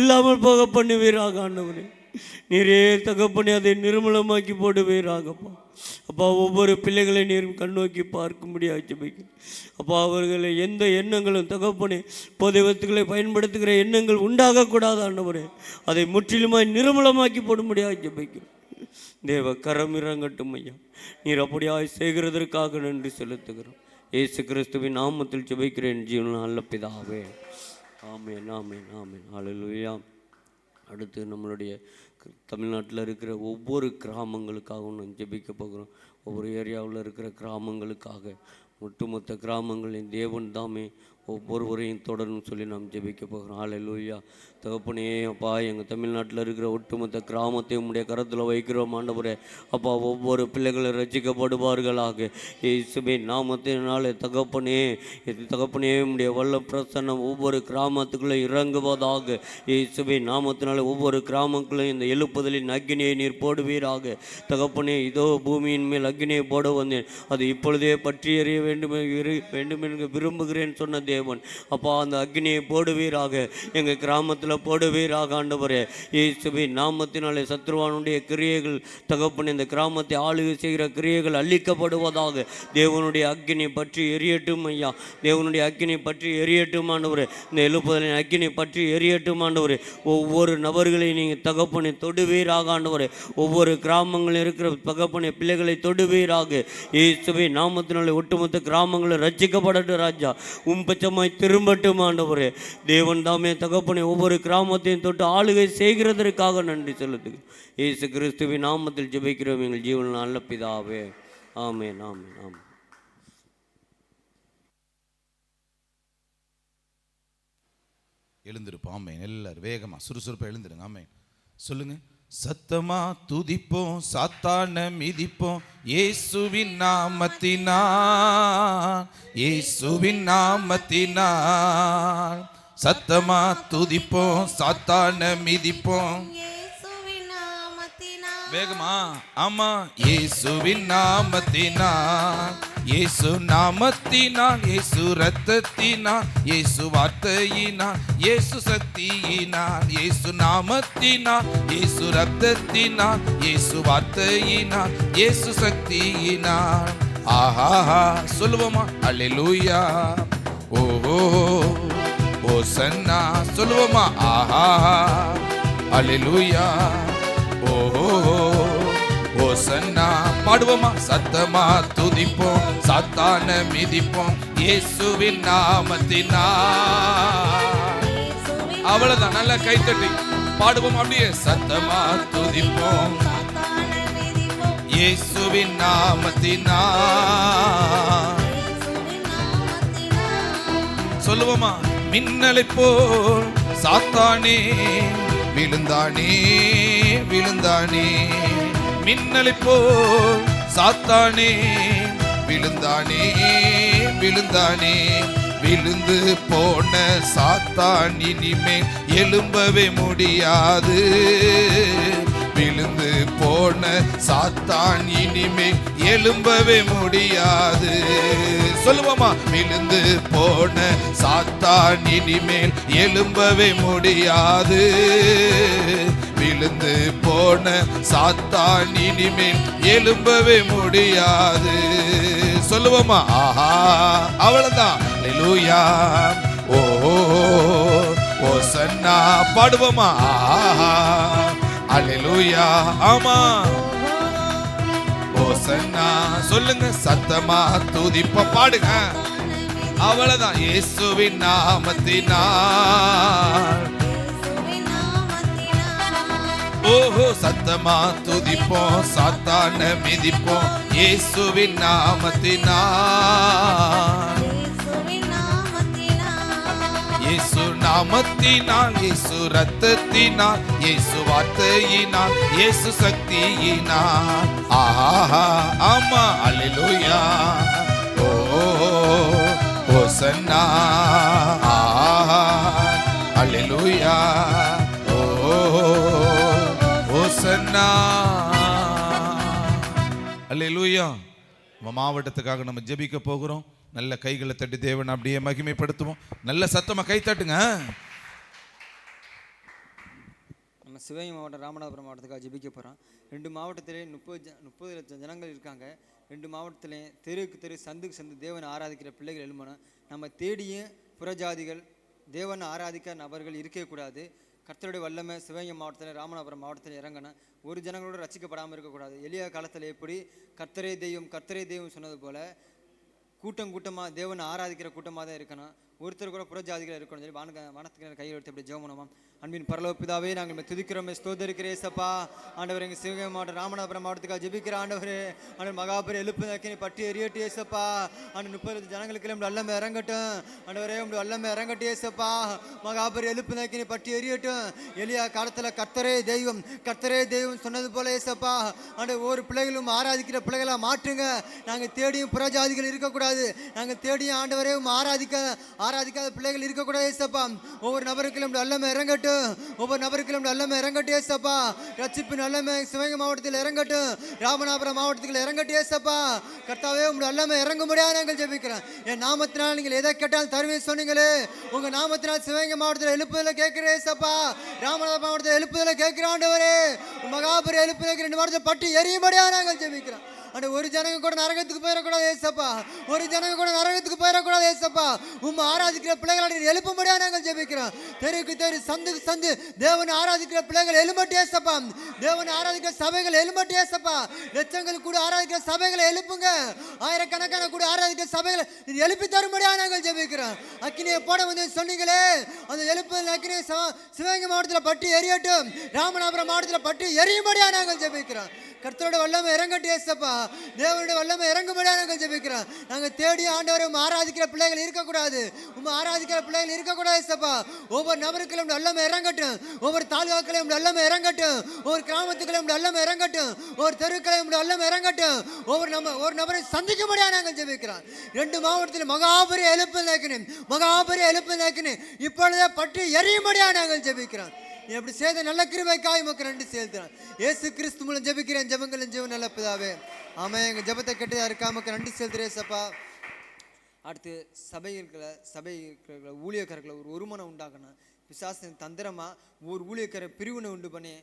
இல்லாமல் போக பண்ணுவீராக ஆண்டவரே. நீரே தகப்பனே அதை நிர்மூலமாக்கி போடுவீராகப்பா. அப்பா, ஒவ்வொரு பிள்ளைகளை நீர் கண்ணோக்கி பார்க்க முடியாது ஜெபிக்கிறேன். அப்பா, அவர்களை எந்த எண்ணங்களும் தகப்பனே போதை வஸ்துக்களை பயன்படுத்துகிற எண்ணங்கள் உண்டாகக்கூடாது ஆண்டவரே. அதை முற்றிலுமாய் நிர்மூலமாக்கி போட முடியாது ஜெபிக்கிறேன். தேவ கரம் இறங்கட்டும் ஐயா. நீர் அப்படியாய் செய்கிறதற்காக நன்றி செலுத்துகிறோம். இயேசு கிறிஸ்துவின் நாமத்தில் ஜெபிக்கிறேன் ஜீவன் நல்ல பிதாவே. ஆமென், ஆமென், ஆமென். அல்லேலூயா. அடுத்து நம்மளுடைய தமிழ்நாட்டில் இருக்கிற ஒவ்வொரு கிராமங்களுக்காகவும் நான் ஜெபிக்க போகிறோம். ஒவ்வொரு ஏரியாவில் இருக்கிற கிராமங்களுக்காக, ஒட்டுமொத்த கிராமங்களின் தேவன் தாமே ஒவ்வொருவரையும் தொடரணும்னு சொல்லி நாம் ஜெபிக்க போகிறோம். அல்லேலூயா. தகப்பனே, அப்பா, எங்கள் தமிழ்நாட்டில் இருக்கிற ஒட்டுமொத்த கிராமத்தை உம்முடைய கரத்தில் வைக்கிறோம் ஆண்டவரே. அப்பா, ஒவ்வொரு பிள்ளைகளும் ரட்சிக்கப்படுவார்களாக. இயேசுவின் நாமத்தினாலே தகப்பனே உம்முடைய வல்ல பிரசன்னம் ஒவ்வொரு கிராமத்துக்குள்ளே இறங்குவதாக. இயேசுவின் நாமத்தினாலே ஒவ்வொரு கிராமங்களும் இந்த எழுப்புதலின் அக்கினியை நீர் போடுவீராக. தகப்பனே, இதோ பூமியின் மேல் அக்கினியை போட வந்தேன், அது இப்பொழுதே பற்றி எறிய வேண்டும் என்று விரும்புகிறேன் சொன்ன தேவன். அப்பா, அந்த அக்னியை போடுவீராக, எங்கள் கிராமத்தில் போடுவீராக ஆண்டவரே. இயேசுவின் நாமத்தினாலே சத்ருவானுடைய கிரியைகள் தகப்பன் இந்த கிராமத்தை ஆளுகை செய்கிற கிரியைகள் அழிக்கப்படுவதாக. தேவனுடைய அக்னி பற்றி எரியட்டும் ஐயா. தேவனுடைய அக்னி பற்றி எரியட்டும் ஆண்டவரே. இந்த எழுப்புதலின் அக்னி பற்றி எரியட்டும் ஆண்டவரே. ஒவ்வொரு நபர்களையும் நீங்கள் தகப்பனை தொடுவீராக ஆண்டவரே. ஒவ்வொரு கிராமங்களில் இருக்கிற தகப்பனை பிள்ளைகளை தொடுவீராக. இயேசுவின் நாமத்தினாலே ஒட்டுமொத்த கிராமங்களும் ரட்சிக்கப்படட்டும் ராஜா. பட்சமாய் திரும்பட்டும் ஆண்டவரே. தேவன் தாமே தகப்பனை ஒவ்வொரு கிராமத்தையும் தொட்டு ஆளுகை செய்கிறதற்காக நன்றி செலுத்துகிறேன். இயேசு கிறிஸ்துவின் நாமத்தில் ஜெபிக்கிறோம் எங்கள் ஜீவன் நல்ல பிதாவே. ஆமென், ஆமென், ஆமென். எழுந்திருப்போம். ஆமென். எல்லாரும் வேகமா சுறுசுறுப்பா எழுந்திருங்க. ஆமென். சொல்லுங்க. சத்தமா துதிப்போம், சாத்தான மிதிப்போம், இயேசுவின் நாமத்தினால், இயேசுவின் நாமத்தினால். சத்தமா துதிப்போம், சாத்தான மிதிப்போம், வேகமா. ஆமா, இயேசுவின் நாமத்தினால், இயேசு நாமத்தினால், இயேசு ரத்தத்தினால், இயேசு வார்த்தையினால், இயேசு சக்தியினால், இயேசு நாமத்தினால், இயேசு ரத்தத்தினால், இயேசு வார்த்தையினால், இயேசு சக்தியினால். ஆஹா, சொல்லுவோமா? அல்லேலூயா. ஓஹோ, ஓசன்னா. சொல்லுவோமா? ஆஹா, அல்லேலூயா. ஓஹோ, ஓசன்னா. பாடுவோமா? சத்தமா துதிப்போம், சாத்தான மிதிப்போம், இயேசுவின் நாமத்தினால். அவ்வளவுதான். நல்லா கைத்தட்டி பாடுவோம். அப்படியே சத்தமா துதிப்போம் இயேசுவின் நாமத்தினால். சொல்லுவோமா? மின்னலை போல் சாத்தானே விழுந்தானே விழுந்தானே. மின்னலை போல் சாத்தானே விழுந்தானே விழுந்தானே. விழுந்து போன சாத்தான் இனிமேல் எழும்பவே முடியாது. விழுந்து போன சாத்தான் இனிமேல் எழும்பவே முடியாது. சொல்லுவோமா? விழுந்து போன சாத்தான் இனிமேல் எழும்பவே முடியாது. விழுந்து போன சாத்தான் இனிமேல் எழும்பவே முடியாது. சொல்லுவோமா? ஆஹா, அவ்வளவுதான். ஹல்லேலூயா, ஓ ஓசன்னா பாடுவோமா? ஆஹா, ஹல்லேலூயா, ஆமா, ஓசன்னா. சொல்லுங்க, சத்தமா துதிப்ப பாடுங்க. அவ்வளவுதான். இயேசுவின் நாமத்தினால். ஓஹோ, சத்தமா துதிப்போம், சாத்தான மிதிப்போம் இயேசுவின் நாமத்தினால். இயேசு நாமத்தினால், இயேசு ரத்தத்தினால், இயேசு வார்த்தையினால், இயேசு சக்தியினால். ஆஹா, ஆமா, அல்லேலூயா, ஓ ஓசன்னா. ஆஹா, அல்லேலூயா, ஓ ஓசன்னா. அல்லேலூயா. நம்ம மாவட்டத்துக்காக நம்ம ஜெபிக்க போகிறோம். நல்ல கைகளை தட்டி தேவன் அப்படியே மகிமைப்படுத்துவோம். நல்ல சத்தமா கை தட்டுங்க. நம்ம சிவகங்கை மாவட்டம் ராமநாதபுரம் மாவட்டத்துக்காக ஜெபிக்க போகிறோம். 2 மாவட்டத்திலே 30 லட்சம் ஜனங்கள் இருக்காங்க. 2 மாவட்டத்திலே தெருவுக்கு தெரு, சந்துக்கு சந்து தேவனை ஆராதிக்கிற பிள்ளைகள் எழும்பணும். நம்ம தேடியும் புறஜாதிகள் தேவனை ஆராதிக்க நபர்கள் இருக்கக்கூடாது. கர்த்தருடைய வல்லமை சிவகங்கை மாவட்டத்தில், ராமநாதபுரம் மாவட்டத்தில் இறங்கணும். ஒரு ஜனங்களோட ரசிக்கப்படாமல் இருக்கக்கூடாது. எளிய காலத்தில் எப்படி கர்த்தரே தெய்வம் கர்த்தரே தெய்வம் சொன்னது போல் கூட்டம் கூட்டமாக தேவனை ஆராதிக்கிற கூட்டமாக தான் இருக்கணும். ஒருத்தர் கூட புறஜாதிகள் இருக்கணும் சொல்லி வானத்துக்கு கையில் எடுத்து அப்படி ஜெபம் பண்ணுவோம். அன்பின் பரலோக பிதாவே, நாங்கள் துதிக்கிறோம், ஸ்தோத்தரிக்கிறே சப்பா. ஆண்டவர், எங்கள் சிவகங்கை மாவட்டம் ராமநாதபுரம் மாவட்டத்துக்காக ஜெபிக்கிற ஆண்டவர், ஆண்டவர் மகாபுரம் எழுப்பு நக்கினி பட்டி எரியட்டு ஏசப்பா. ஆண்டு 30 ஜனங்களுக்கு நம்மளோட வல்லமை இறங்கட்டும். ஆண்டவரே, உங்களோட வல்லமை இறங்கட்டு ஏசப்பா. மகாபுரம் எழுப்பு நக்கினி பட்டி எரியட்டும். எளியா காலத்தில் கர்த்தரே தெய்வம் கர்த்தரே தெய்வம் சொன்னது போல ஏசப்பா. ஆண்டு ஒவ்வொரு பிள்ளைகளும் ஆராதிக்கிற பிள்ளைகளாக மாற்றுங்க. நாங்கள் தேடியும் புறஜாதிகள் இருக்கக்கூடாது. நாங்கள் தேடியும் ஆண்டவரே ஆராதிக்காத பிள்ளைகள் இருக்கக்கூடாது ஏசப்பா. ஒவ்வொரு நபருக்கும் வல்லமை இறங்கட்டும். ஒவ்வொரு நபருக்கும் வல்லமை இறங்கட்டும் ஏசப்பா. ரட்சிப்பின் வல்லமை சிவகங்கை மாவட்டத்தில் இறங்கட்டும். ராமநாதபுரம் மாவட்டத்தில் இறங்கட்டும் ஏசப்பா. கர்த்தாவே, உங்களுடைய வல்லமை இறங்க முடியாது நாங்கள் ஜெபிக்கிறோம். என் நாமத்தினால் நீங்கள் எதை கேட்டாலும் தருவேன் சொன்னீங்களே. உங்க நாமத்தினால் சிவகங்கை மாவட்டத்தில் எழுப்புதல கேட்கிறேன் ஏசப்பா. ராமநாதபுரம் மாவட்டத்தில் எழுப்புதல கேட்கிற ஆண்டவரே, மகாபுரம் எழுப்புதல 2 மாவட்டத்தில் பட்டி எரியும்படியாக நாங்கள் ஜெபிக்கிறோம். அந்த ஒரு ஜனங்க கூட நரகத்துக்கு போயிடக்கூடாது ஏசப்பா. ஒரு ஜனங்க கூட நரகத்துக்கு போயிடக்கூடாது ஏசப்பா. ஆராதிக்கிற பிள்ளைகளை எழுப்பும்படியாக நாங்கள் ஜெபிக்கிறோம். தெருக்கு தெரு, சந்துக்கு சந்து தேவனை ஆராதிக்கிற பிள்ளைகள் எழும்பட்டு ஏசப்பா. தேவனை ஆராதிக்கிற சபைகள் எழும்பட்டு ஏசப்பா. லட்சங்கள் கூட ஆராதிக்கிற சபைகளை எழுப்புங்க. ஆயிரக்கணக்கான கூட ஆராதிக்கிற சபைகளை எழுப்பி தரும்படியாக நாங்கள் ஜெபிக்கிறோம். அக்கினியை போட வந்து சொன்னீங்களே, அந்த எழுப்புதல் அக்கினியை சிவகங்கை மாவட்டத்தில் பட்டி எரியட்டும். ராமநாதபுரம் மாவட்டத்தில் பட்டி எரியும்படியாக நாங்கள் ஜெபிக்கிறோம். கர்த்தரோட வல்லமை இறங்கட்டு ஏசப்பா. தேவனுடைய வல்லமை இறங்கும்படியாக நாங்கள் ஜெபிக்கிறோம். நாங்கள் தேடி ஆண்டவரை ஆராதிக்கிற பிள்ளைகள் இருக்கக்கூடாது. ஆராதிக்கிற பிள்ளைகள் இருக்கக்கூடாது ஏசப்பா. ஒவ்வொரு நபருக்கும் வல்லமை இறங்கட்டும். ஒவ்வொரு தாலுகாக்களையும் வல்லமை இறங்கட்டும். ஒவ்வொரு கிராமத்துக்களையும் வல்லமை இறங்கட்டும். ஒவ்வொரு தெருக்களையும் வல்லமை இறங்கட்டும். ஒரு நபரை சந்திக்கும்படியாக நாங்கள் ஜெபிக்கிறோம். 2 மாவட்டத்தில் மகாபுரிய எழுப்பு நாக்கினேன், மகாபுரிய எழுப்பு நாக்கினேன் இப்பொழுதே பற்றி எரியும்படியாக நாங்கள் ஜெபிக்கிறோம். எப்படி செய்த நல்ல கிருபைக்காய் உமக்கு நன்றி செலுத்துறேன். இயேசு கிறிஸ்து மூலம் ஜெபிக்கிறேன். ஜெபங்களின் ஜீவன் நல்ல பிதாவே, ஆமென். எங்கள் ஜெபத்தை கேட்டதா இருக்காமக்கு நன்றி செலுத்துறேன் சப்பா. அடுத்து சபை இருக்கிற ஊழியக்காரர்களை ஒரு மனம் உண்டாக்கணும். பிசாசின் தந்திரமா ஒரு ஊழியக்கார பிரிவினை உண்டு பண்ணி,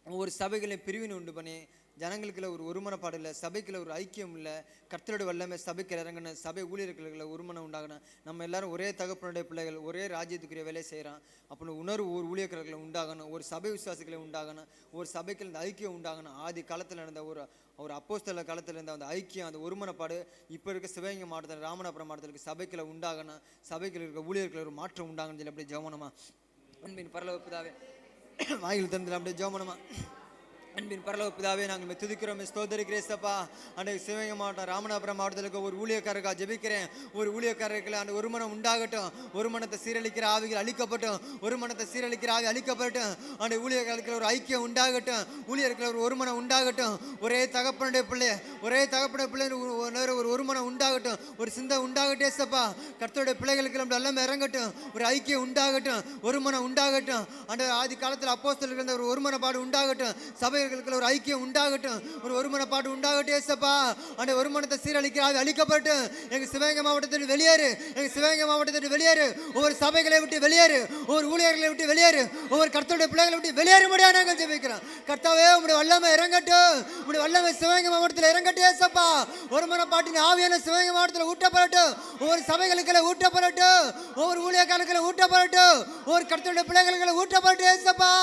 ஒவ்வொரு சபைகளையும் பிரிவினை உண்டு பண்ணி, ஜனங்களுக்குள்ள ஒரு ஒருமனப்பாடு இல்லை, சபைக்குள்ள ஒரு ஐக்கியம் இல்லை. கர்த்தருடைய வல்லமை சபைக்கு இறங்கணும். சபை ஊழியர்களுக்குள்ள ஒருமனம் உண்டாகணும். நம்ம எல்லாரும் ஒரே தகப்பனுடைய பிள்ளைகள், ஒரே ராஜ்யத்துக்குரிய வேலையை செய்கிறோம் அப்படின்னு உணர்வு ஒரு ஊழியர்களை உண்டாகணும். ஒரு சபை விசுவாசிகளை உண்டாகணும். ஒரு சபைக்கு இந்த ஐக்கியம் உண்டாகணும். ஆதி காலத்தில் நடந்த ஒரு அப்போஸ்தல காலத்தில் இருந்த அந்த ஐக்கியம், அந்த ஒருமனப்பாடு இப்போ இருக்க சிவகங்கை மாவட்டத்தில், ராமநாதபுரம் மாவட்டத்தில் இருக்க சபைக்குள்ள உண்டாகணும். சபைக்குள்ள இருக்க ஊழியர்கள் ஒரு மாற்றம் உண்டாகணும் சொல்லி அப்படி ஜெபனமா அன்பின் பரலோக பிதாவே, வாயில் திறந்து அப்படியே ஜெபம். அன்பின் பரலோக பிதாவே, நாங்கள் துதிக்கிறோம், ஸ்தோத்திரிக்கிறேன் ஏசப்பா. அன்றைக்கு சிவகங்கை மாவட்டம் ராமநாதபுரம் மாவட்டத்தில் ஒரு ஊழியக்காரருக்காக ஜெபிக்கிறேன். ஒரு ஊழியக்காரருக்கு அந்த ஒரு மனம் உண்டாகட்டும், ஒரு மனத்தை சீரழிக்கிற ஆவிகள் அழிக்கப்பட்டும், ஒரு மனத்தை சீரழிக்கிற ஆவி அழிக்கப்பட்டும். அந்த ஊழியர்களுக்கு ஒரு ஐக்கியம் உண்டாகட்டும், ஊழியர்கள் ஒரு மனம் உண்டாகட்டும், ஒரே தகப்பனுடைய பிள்ளை, ஒரே தகப்பனுடைய பிள்ளை ஒரு மனம் உண்டாகட்டும், ஒரு சிந்தை உண்டாகட்டும் ஏசப்பா. கர்த்தருடைய பிள்ளைகளுக்கு நம்ம எல்லாமே இறங்கட்டும், ஒரு ஐக்கியம் உண்டாகட்டும், ஒரு மனம் உண்டாகட்டும். அந்த ஆதி காலத்தில் அப்போஸ்தலர்கள் இருந்த ஒரு மனப்பாடு உண்டாகட்டும், சபைகளுக்கு ஒரு ஐக்கியம் உண்டாகட்டும், ஒரு மனப்பாடு உண்டாகட்டும் ஏசப்பா. அந்த ஒரு மனத்தை சீரழிக்கிற ஆவி அழிக்கப்பட்டும். எங்க சிவகங்கை மாவட்டத்தில் வெளியேறு, எங்க சிவகங்கை மாவட்டத்தில் வெளியேறு, ஒவ்வொரு சபைகளை விட்டு வெளியேறு, ஒவ்வொரு ஊழியர்களை விட்டு வெளியேறு, ஒவ்வொரு கர்த்தருடைய பிள்ளைகளை விட்டு வெளியேறும்படியாக நாங்கள் ஜெபிக்கிறோம். கர்த்தாவே, உங்களுடைய வல்லமை இறங்கட்டும், உங்களுடைய வல்லமை சிவகங்கை மாவட்டத்தில் இறங்கட்டும் ஏசப்பா. ஒரு மனப்பாட்டின் ஆவியான சிவகங்கை மாவட்டத்தில் ஊட்டப்படட்டும், ஒவ்வொரு சபைகளுக்கு ஊட்டப்படட்டும், ஒவ்வொரு ஊழியர்களுக்கு ஊட்டப்படட்டும், ஒவ்வொரு கர்த்தருடைய பிள்ளைகளுக்கு ஊட்டப்படட்டும் ஏசப்பா.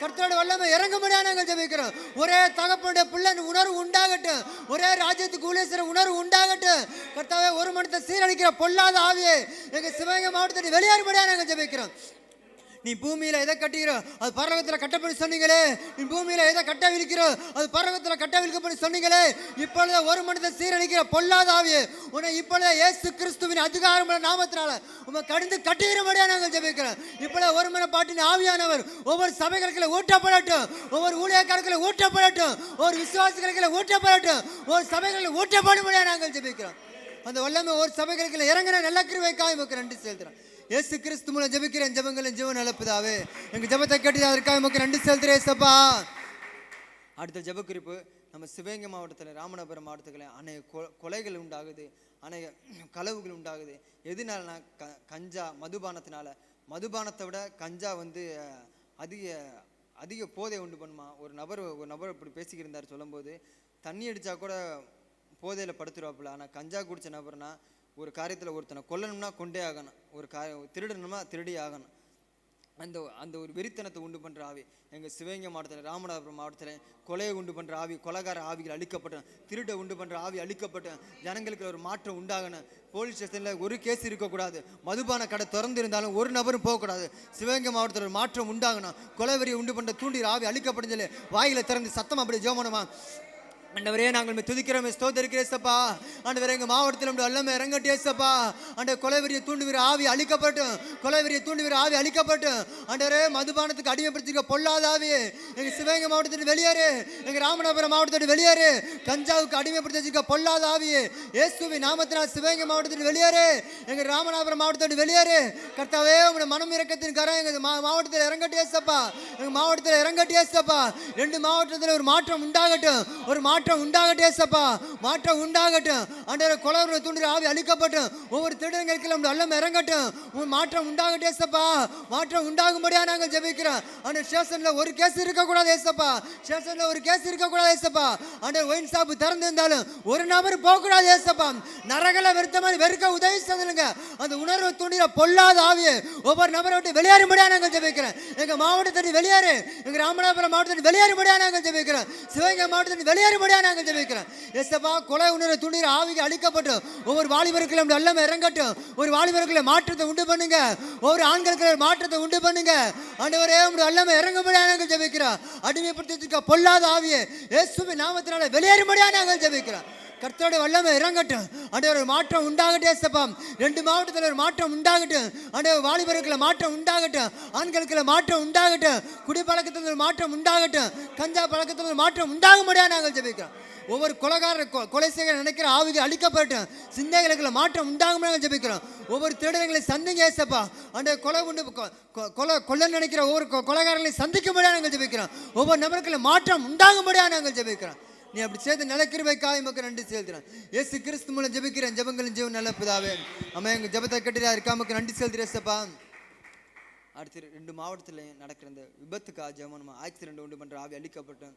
கர்த்தருடைய வல்லமை இறங்கும்படியாக நாங்கள் ஜெபிக்கிறோம். ஒரே தகப்பனுடைய பிள்ளை உணர்வு உண்டாகட்டும், ஒரே ராஜ்யத்துக்கு ஊழியர் உணர்வு உண்டாகட்டும். கர்த்தாவே, ஒரு மனத்தை சீரழிக்கிற பொல்லாத ஆவியை எங்க சிவகங்கை மாவட்டத்தில் வெளியேறும்படியாக நாங்கள் ஜெபிக்கிறோம். நீ பூமியில எதை கட்டுகிறோ அது பரலோகத்தில் கட்டப்படி சொன்னீங்களே, நீ பூமியில எதை கட்டவிழ்க்கிறோ அது பரலோகத்தில் கட்டவிழ்க்கப்படி சொன்னீங்களே. இப்பொழுது ஒரு மனத்தை சீரழிக்கிற பொல்லாத ஆவியை உன்னை இப்பொழுது இயேசு கிறிஸ்துவின் அதிகாரமுள்ள நாமத்தினால உங்க கடிந்து கட்டுகிறபடியாக நாங்கள் ஜெபிக்கிறோம். இப்பொழுது ஒரு மனப்பாட்டின் ஆவியானவர் ஒவ்வொரு சபைகளுக்கு ஊட்டப்படட்டும், ஒவ்வொரு ஊழியர்களுக்கு ஊட்டப்படட்டும், ஒவ்வொரு விசுவாசிகளுக்கு ஊட்டப்படட்டும், ஒவ்வொரு சபைகளில் ஊட்டப்படும்படியாக நாங்கள் ஜெபிக்கிறோம். அந்த வல்லமை ஒரு சபைகளுக்கு இறங்கின நல்ல கிருபைக்காக உமக்கு நன்றி செலுத்துறோம். இயேசு கிறிஸ்து மூலம் ஜெபிக்கிறேன் ஜெபங்களின் ஜீவன் அழைப்பதாவே. எங்க ஜெபத்தை கேட்டு அதற்காக உமக்கு நன்றி செலுத்துறேன் ஏசப்பா. அடுத்த ஜெப குறிப்பு, நம்ம சிவகங்கை மாவட்டத்தில் ராமநாதபுரம் மாவட்டத்தில் அநேக கொலைகள் உண்டாகுது, அநேக களவுகள் உண்டாகுது. எதுனாலனா கஞ்சா மதுபானத்தினால. மதுபானத்தை விட கஞ்சா அதிக போதை உண்டு பண்ணுமா. ஒரு நபர் இப்படி பேசிக்கிருந்தார் சொல்லும்போது, தண்ணி அடித்தா கூட போதையில் படுத்துருவாப்புல. ஆனால் கஞ்சா குடித்த நபர்னா ஒரு காரியத்தில் ஒருத்தனை கொல்லணும்னா கொண்டே ஆகணும், ஒரு திருடணும்னா திருடி ஆகணும். அந்த ஒரு வெறித்தனத்தை உண்டு பண்ணுற ஆவி எங்கள் சிவகங்கை மாவட்டத்தில் ராமநாதபுரம் மாவட்டத்தில் கொலையை உண்டு பண்ணுற ஆவி, கொலைகார ஆவிகள் அழிக்கப்பட்டோம், திருடை உண்டு பண்ணுற ஆவி அழிக்கப்பட்டோம். ஜனங்களுக்கு ஒரு மாற்றம் உண்டாகணும். போலீஸ் ஸ்டேஷனில் ஒரு கேஸ் இருக்கக்கூடாது, மதுபான கடை திறந்து இருந்தாலும் ஒரு நபரும் போகக்கூடாது. சிவகங்கை மாவட்டத்தில் ஒரு மாற்றம் உண்டாகணும். கொலைவெறியை உண்டு பண்ணுற தூண்டிற ஆவி அழிக்கப்படும் சொல்லி வாயில திறந்து சத்தம் அப்படி ஜெபமா. ஆண்டவரே, நாங்கள் துதிக்கிறோம், ஸ்தோத்திரிக்கிறேசப்பா. ஆண்டவரே, எங்கள் மாவட்டத்தில் எல்லாமே இறங்கட்டேசப்பா. ஆண்ட கொலைவெறியை தூண்டுகிற ஆவி அழிக்கப்பட்டும், கொலைவெறியை தூண்டுகிற ஆவி அழிக்கப்பட்டும். ஆண்டவரே, மதுபானத்துக்கு அடிமைப்படுத்திக்க பொல்லாத ஆவி எங்கள் சிவகங்கை மாவட்டத்தில் வெளியேறு, எங்கள் ராமநாதபுரம் மாவட்டத்தில் வெளியேறு. கஞ்சாவுக்கு அடிமைப்படுத்திக்க பொல்லாத ஆவி இயேசுவின் நாமத்தினால் சிவகங்கை மாவட்டத்தில் வெளியேறு, எங்கள் ராமநாதபுரம் மாவட்டத்தில் வெளியேறு. கர்த்தாவே, உங்களுடைய மனம் இரக்கத்தின் கரம் எங்கள் மாவட்டத்தில் இறங்கட்டேசப்பா, எங்கள் மாவட்டத்தில் இறங்கட்டேசப்பா. 2 மாவட்டத்தில் ஒரு மாற்றம் உண்டாகட்டும், ஒரு மாற்றம் உண்டாகட்டேசப்பா, மாற்றம் உண்டாகட்டும். ஆண்டவரே, கொலைவெறியை தூண்டுகிற ஆவி அழிக்கப்பட்டும், ஒவ்வொரு திருடங்களுக்கு எல்லாம் இறங்கட்டும், மாற்றம் உண்டாகட்டேசப்பா. மாற்றம் உண்டாகும்படியா நாங்கள் ஜெபிக்கிறோம். அந்த ஸ்டேஷன்ல ஒரு கேஸ் இருக்கக்கூடாது ஏசப்பா, ஸ்டேஷன்ல ஒரு கேஸ் இருக்கக்கூடாது ஏசப்பா. அந்த ஒயின் ஷாப் திறந்திருந்தாலும் ஒரு நபர் போகக்கூடாது ஏசப்பா. நரகளை வெறுத்த மாதிரி வெறுக்க உதவி செய்யுங்க. அந்த உணர்வை தூண்டுகிற பொல்லாத ஆவியை ஒவ்வொரு நபரை விட்டு வெளியேறும்படியா நாங்கள் ஜெபிக்கிறோம். எங்க மாவட்டத்தில் வெளியேறு, எங்க ராமநாதபுரம் மாவட்டத்தில் வெளியேறும்படியா நாங்கள் ஜெபிக்கிறோம். சிவகங்கை மாவட்டத்தில் வெளியேறும்படியா நாங்கள் ஜெபிக்கிறோம் ஏசப்பா. கொலை உணர்வை தூண்டுகிற ஆவிகள் அழிக்கப்பட்டும், ஒவ்வொரு வாலிபர்களும் எல்லாமே இறங்கட்டும், ஒரு வாலிபர்களை மாற்றத்தை உண்டு பண்ணுங்க, ஒவ்வொரு ஆண்களுக்கு மாற்றத்தை உண்டு பண்ணுங்க. ஆண்டவரே, உங்களுடைய எல்லாமே இறங்கும்படியா நாங்கள் ஜெபிக்கிறோம். அடிமைப்படுத்திக்க பொல்லாத ஆவியை இயேசுவின் நாமத்தினால வெளியேறும்படியா நாங்கள் ஜெபிக்கிறோம். கர்த்தருடைய வல்லமை இறங்கட்டும். ஆண்டவர், ஒரு மாற்றம் உண்டாகட்டும் ஏசப்பா. 2 மாவட்டத்தில் ஒரு மாற்றம் உண்டாகட்டும். ஆண்டவர், வாலிபர்களுக்கு மாற்றம் உண்டாகட்டும், ஆண்களுக்கு மாற்றம் உண்டாகட்டும், குடிப்பழக்கத்தில் ஒரு மாற்றம் உண்டாகட்டும், கஞ்சா பழக்கத்தில் ஒரு மாற்றம் உண்டாகும்படியா நாங்கள் ஜெபிக்கிறோம். ஒவ்வொரு கொலை செய்ய நினைக்கிற ஆவிகள் அழிக்கப்பட்டும், சிந்தைகளுக்கு மாற்றம் உண்டாகும்படியாக ஜெபிக்கிறோம். ஒவ்வொரு திருடர்களை சந்திங்க ஏசப்பா. அந்த கொல்ல நினைக்கிற ஒவ்வொரு கொலைகாரர்களை சந்திக்கும்படியாக நாங்கள் ஜெபிக்கிறோம். ஒவ்வொரு நபர்களுக்கு மாற்றம் உண்டாகும்படியாக நாங்கள் ஜெபிக்கிறோம். நீ அப்படி செய்த நிலக்கிருபைக்காக உமக்கு நன்றி செலுத்துறேன். இயேசு கிறிஸ்து மூலம் ஜெபிக்கிறேன் ஜெபங்களின் ஜீவன் நல்ல பிதாவே. அம்மா, எங்கள் ஜெபத்தை கட்டிடா இருக்காமக்கு நன்றி செலுத்துறேசப்பா. அடுத்து 2 மாவட்டத்தில் நடக்கிற இந்த விபத்துக்காக ஜெபம். ஆக்சிடென்ட் உண்டு பண்ணுற ஆவி அழிக்கப்பட்டோம்.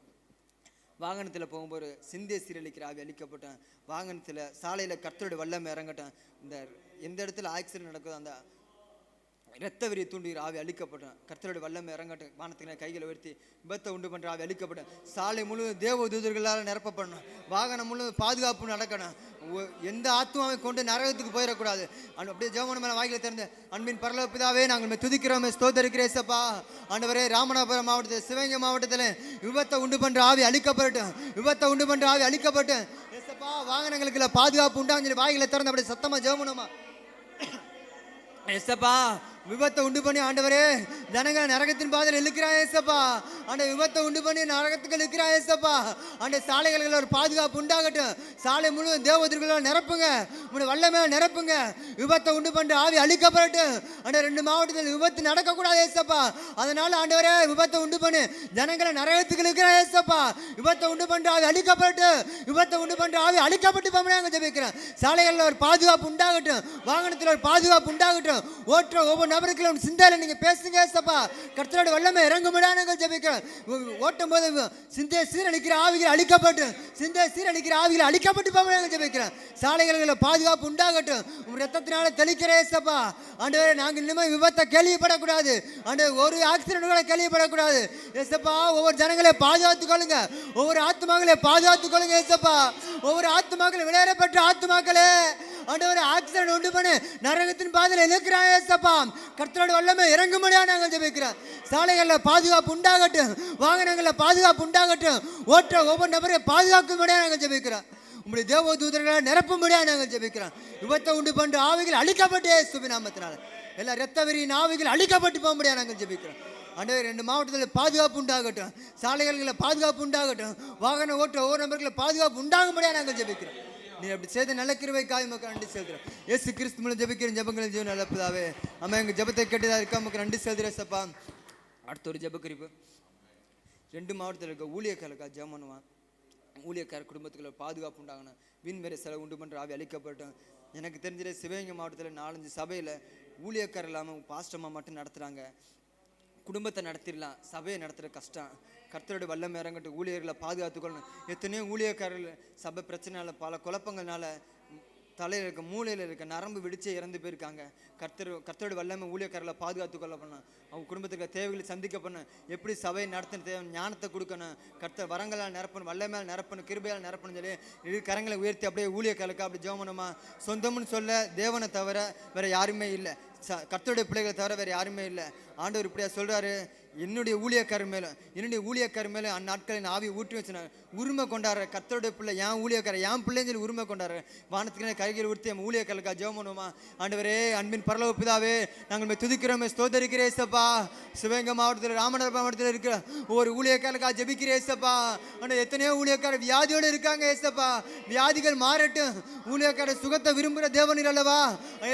வாகனத்தில் போகும்போது சிந்திய சீரழிக்கிற ஆவி அழிக்கப்பட்டோம். வாகனத்தில் சாலையில் கர்த்தருடைய வல்லமை இறங்கட்டும். எந்த இடத்துல ஆக்சிடென்ட் நடக்குதோ இரத்த வெறியை தூண்டுகிற ஆவி அழிக்கப்பட்டேன். கர்த்தருடைய வல்லமை இறங்கட்டும். வானத்துக்கு கைகளை உயர்த்தி விபத்தை உண்டு பண்ணுற ஆவி அழிக்கப்பட்டேன். சாலை முழுவதும் தேவ தூதர்களால் நிரப்பப்படணும். வாகனம் முழுவதும் பாதுகாப்பு நடக்கணும். எந்த ஆத்மாவை கொண்டு நரகத்துக்கு போயிடக்கூடாது. அப்படியே ஜெபம் மேலே வாய்களை திறந்து அன்பின் பரலோக பிதாவே, நாங்கள் துதிக்கிறோம், ஸ்தோத்தரிக்கிறோம் ஏசப்பா. ஆண்டவரே, ராமநாதபுரம் மாவட்டத்தில், சிவகங்கை மாவட்டத்தில் விபத்தை உண்டு பண்ணுற ஆவி அழிக்கப்படட்டும். விபத்தை உண்டு பண்ணுற ஆவி அழிக்கப்பட்டேன் ஏசப்பா. வாகனங்களுக்கு பாதுகாப்பு உண்டான்னு சொல்லி வாய்களை திறந்து அப்படியே சத்தமாக ஜெபம் ஏசப்பா. விபத்தை உண்டு பண்ணி ஆண்டவரே ஜனங்க நரகத்தின் பாதையில் இழுக்கிறான் ஏசப்பா. அந்த விபத்தை உண்டு பண்ணி நரகத்துக்கு இழுக்கிறான் ஏசப்பா. அந்த சாலைகளில் ஒரு பாதுகாப்பு உண்டாகட்டும். சாலை முழுவதும் தேவதூதர்களால் நிரப்புங்க. உங்களுடைய வல்லமையால நிரப்புங்க. விபத்தை உண்டு பண்ண ஆவி அழிக்கப்படட்டும். அந்த 2 மாவட்டத்தில் விபத்து நடக்கக்கூடாது ஏசப்பா. அதனால ஆண்டவரே விபத்தை உண்டு பண்ணி ஜனங்களை நரகத்துக்கு இழுக்கிறான் ஏசப்பா. விபத்தை உண்டு பண்ற ஆவி அழிக்கப்படட்டும். விபத்தை உண்டு பண்ற ஆவி அழிக்கப்பட்டு போய் ஜெபிக்கிறேன். சாலைகளில் ஒரு பாதுகாப்பு உண்டாகட்டும். வாகனத்தில் ஒரு பாதுகாப்பு உண்டாகட்டும். ஓட்டுற ஒவ்வொரு நபருக்குள்ள சிந்தையில நீங்க பேசுங்க ஏசப்பா. கர்த்தரோட வல்லமை இறங்கும்படியா நாங்கள் ஜெபிக்கிறோம். ஓட்டும் போது சிந்தையை சீரழிக்கிற ஆவிகள் அழிக்கப்பட்டு, சிந்தையை சீரழிக்கிற ஆவிகள் அழிக்கப்பட்டு போய் நாங்கள் ஜெபிக்கிறோம். சாலைகளில் பாதுகாப்பு உண்டாகட்டும். உங்க ரத்தத்தினால தெளிக்கிற ஏசப்பா. ஆண்டவரே, நாங்கள் இனிமேல் விபத்தை கேள்விப்படக்கூடாது. ஒரு ஆக்சிடென்ட் கூட கேள்விப்படக்கூடாது ஏசப்பா. ஒவ்வொரு ஜனங்களை பாதுகாத்துக் கொள்ளுங்க. ஒவ்வொரு ஆத்மாக்களை பாதுகாத்துக் கொள்ளுங்க ஏசப்பா. ஒவ்வொரு ஆத்மாக்களை விளையாடப்பட்ட ஆத்மாக்களே ஆண்டவரே, ஆக்சிடென்ட் உண்டு பண்ணி நரகத்தின் பாதையில் இழுக்கிறான் ஏசப்பா. கர்த்தரோட வல்லமை இறங்கும்படியா நாங்கள் ஜெபிக்கிறோம். சாலைகளில் பாதுகாப்பு உண்டாகட்டும். வாகனங்களில் பாதுகாப்பு உண்டாகட்டும். ஓட்டுற ஒவ்வொரு நபரையும் பாதுகாக்கும்படியா நாங்கள் ஜெபிக்கிறோம். உங்களுடைய தேவ தூதர்களை நிரப்பும்படியா நாங்கள் ஜெபிக்கிறோம். விபத்தை உண்டு பண்ற ஆவிகள் அழிக்கப்பட்டே இயேசுவின் நாமத்தினால எல்லா இரத்த வெறியின் ஆவிகள் அழிக்கப்பட்டு போகும்படியா நாங்கள் ஜெபிக்கிறோம். ஆண்டவரே, 2 மாவட்டத்தில் பாதுகாப்பு உண்டாகட்டும். சாலைகளில் பாதுகாப்பு உண்டாகட்டும். வாகன ஓட்டுற ஒவ்வொரு நபர்களை பாதுகாப்பு உண்டாகும்படியா நாங்கள் ஜெபிக்கிறோம். நீ அப்படி செய்த நல்ல கிருபைக்காக மக்கள் நன்றி செலுத்துறோம். இயேசு கிறிஸ்து மூலம் ஜெபிக்கிறேன். ஜெபங்களின் ஜீவன் நல்ல பிதாவே. அம்மா, எங்கள் ஜெபத்தை கேட்டதாக இருக்கா மக்கள் நன்றி செலுத்துறேன் சப்பா. அடுத்த ஒரு ஜெப குறிப்பு. 2 மாவட்டத்தில் இருக்க ஊழியக்காரருக்கா ஜெபம் பண்ணுவான். ஊழியக்கார குடும்பத்துக்குள்ள பாதுகாப்பு உண்டாகணும். வீண் வேற செலவு உண்டு பண்ணுற ஆவி அழிக்கப்பட்டோம். எனக்கு தெரிஞ்ச சிவகங்கை மாவட்டத்தில் 4-5 சபையில் ஊழியக்காரர் இல்லாமல் பாஸ்டமாக மட்டும் நடத்துகிறாங்க. குடும்பத்தை நடத்திடலாம், சபையை நடத்துகிற கஷ்டம். கர்த்தருடைய வல்லமை இறங்கட்டும். ஊழியர்களை பாதுகாத்துக்கொள்ளணும். எத்தனையோ ஊழியக்காரர்கள் சபை பிரச்சனையால், பல குழப்பங்கள்னால தலையில் இருக்க மூளையில் இருக்க நரம்பு வெடிச்சே இறந்து போயிருக்காங்க. கர்த்தருடைய வல்லமை ஊழியக்காரர்களை பாதுகாத்துக்கொள்ள பண்ணணும். அவங்க குடும்பத்துக்கு தேவைகளை சந்திக்க பண்ணணும். எப்படி சபையை நடத்தின தேவை ஞானத்தை கொடுக்கணும். கர்த்தர் வரங்களால் நிரப்பணும், வல்லமையால் நிரப்பணும், கிருபையால் நிரப்பணும் சொல்லி 2 கரங்களை உயர்த்தி அப்படியே ஊழியக்காரர்களுக்கு அப்படி ஜெபம் பண்ணுமா. சொந்தம்னு சொல்ல தேவனை தவிர வேற யாருமே இல்லை. கர்த்தருடைய பிள்ளைகளை தவிர வேறு யாருமே இல்லை. ஆண்டவர் இப்படியா சொல்கிறாரு, என்னுடைய ஊழியக்காரர் மேலே அந்நாட்களின் ஆவி ஊற்றி வச்சுனார். உரிமை கொண்டாடுற கர்த்தருடைய பிள்ளை, என் ஊழியக்காரர், என் பிள்ளைன்னு சொல்லி உரிமை கொண்டாடுற. வானத்துக்கு கைகள் உறுத்தி நம்ம ஊழியக்காரருக்கா ஜெபம் பண்ணுவோமா. ஆண்டவரே, அன்பின் பரலோக பிதாவே, நாங்கள் துதிக்கிறோமே, ஸ்தோத்தரிக்கிறே ஏசப்பா. சிவகங்கை மாவட்டத்தில், ராமநாதபுரம் மாவட்டத்தில் இருக்கிற ஒவ்வொரு ஊழியக்காரருக்கா ஜெபிக்கிறே ஏசப்பா. ஆனால் எத்தனையோ ஊழியக்காரர் வியாதியோடு இருக்காங்க ஏசப்பா. வியாதிகள் மாறட்டும். ஊழியக்காரர் சுகத்தை விரும்புகிற தேவனீர் அல்லவா.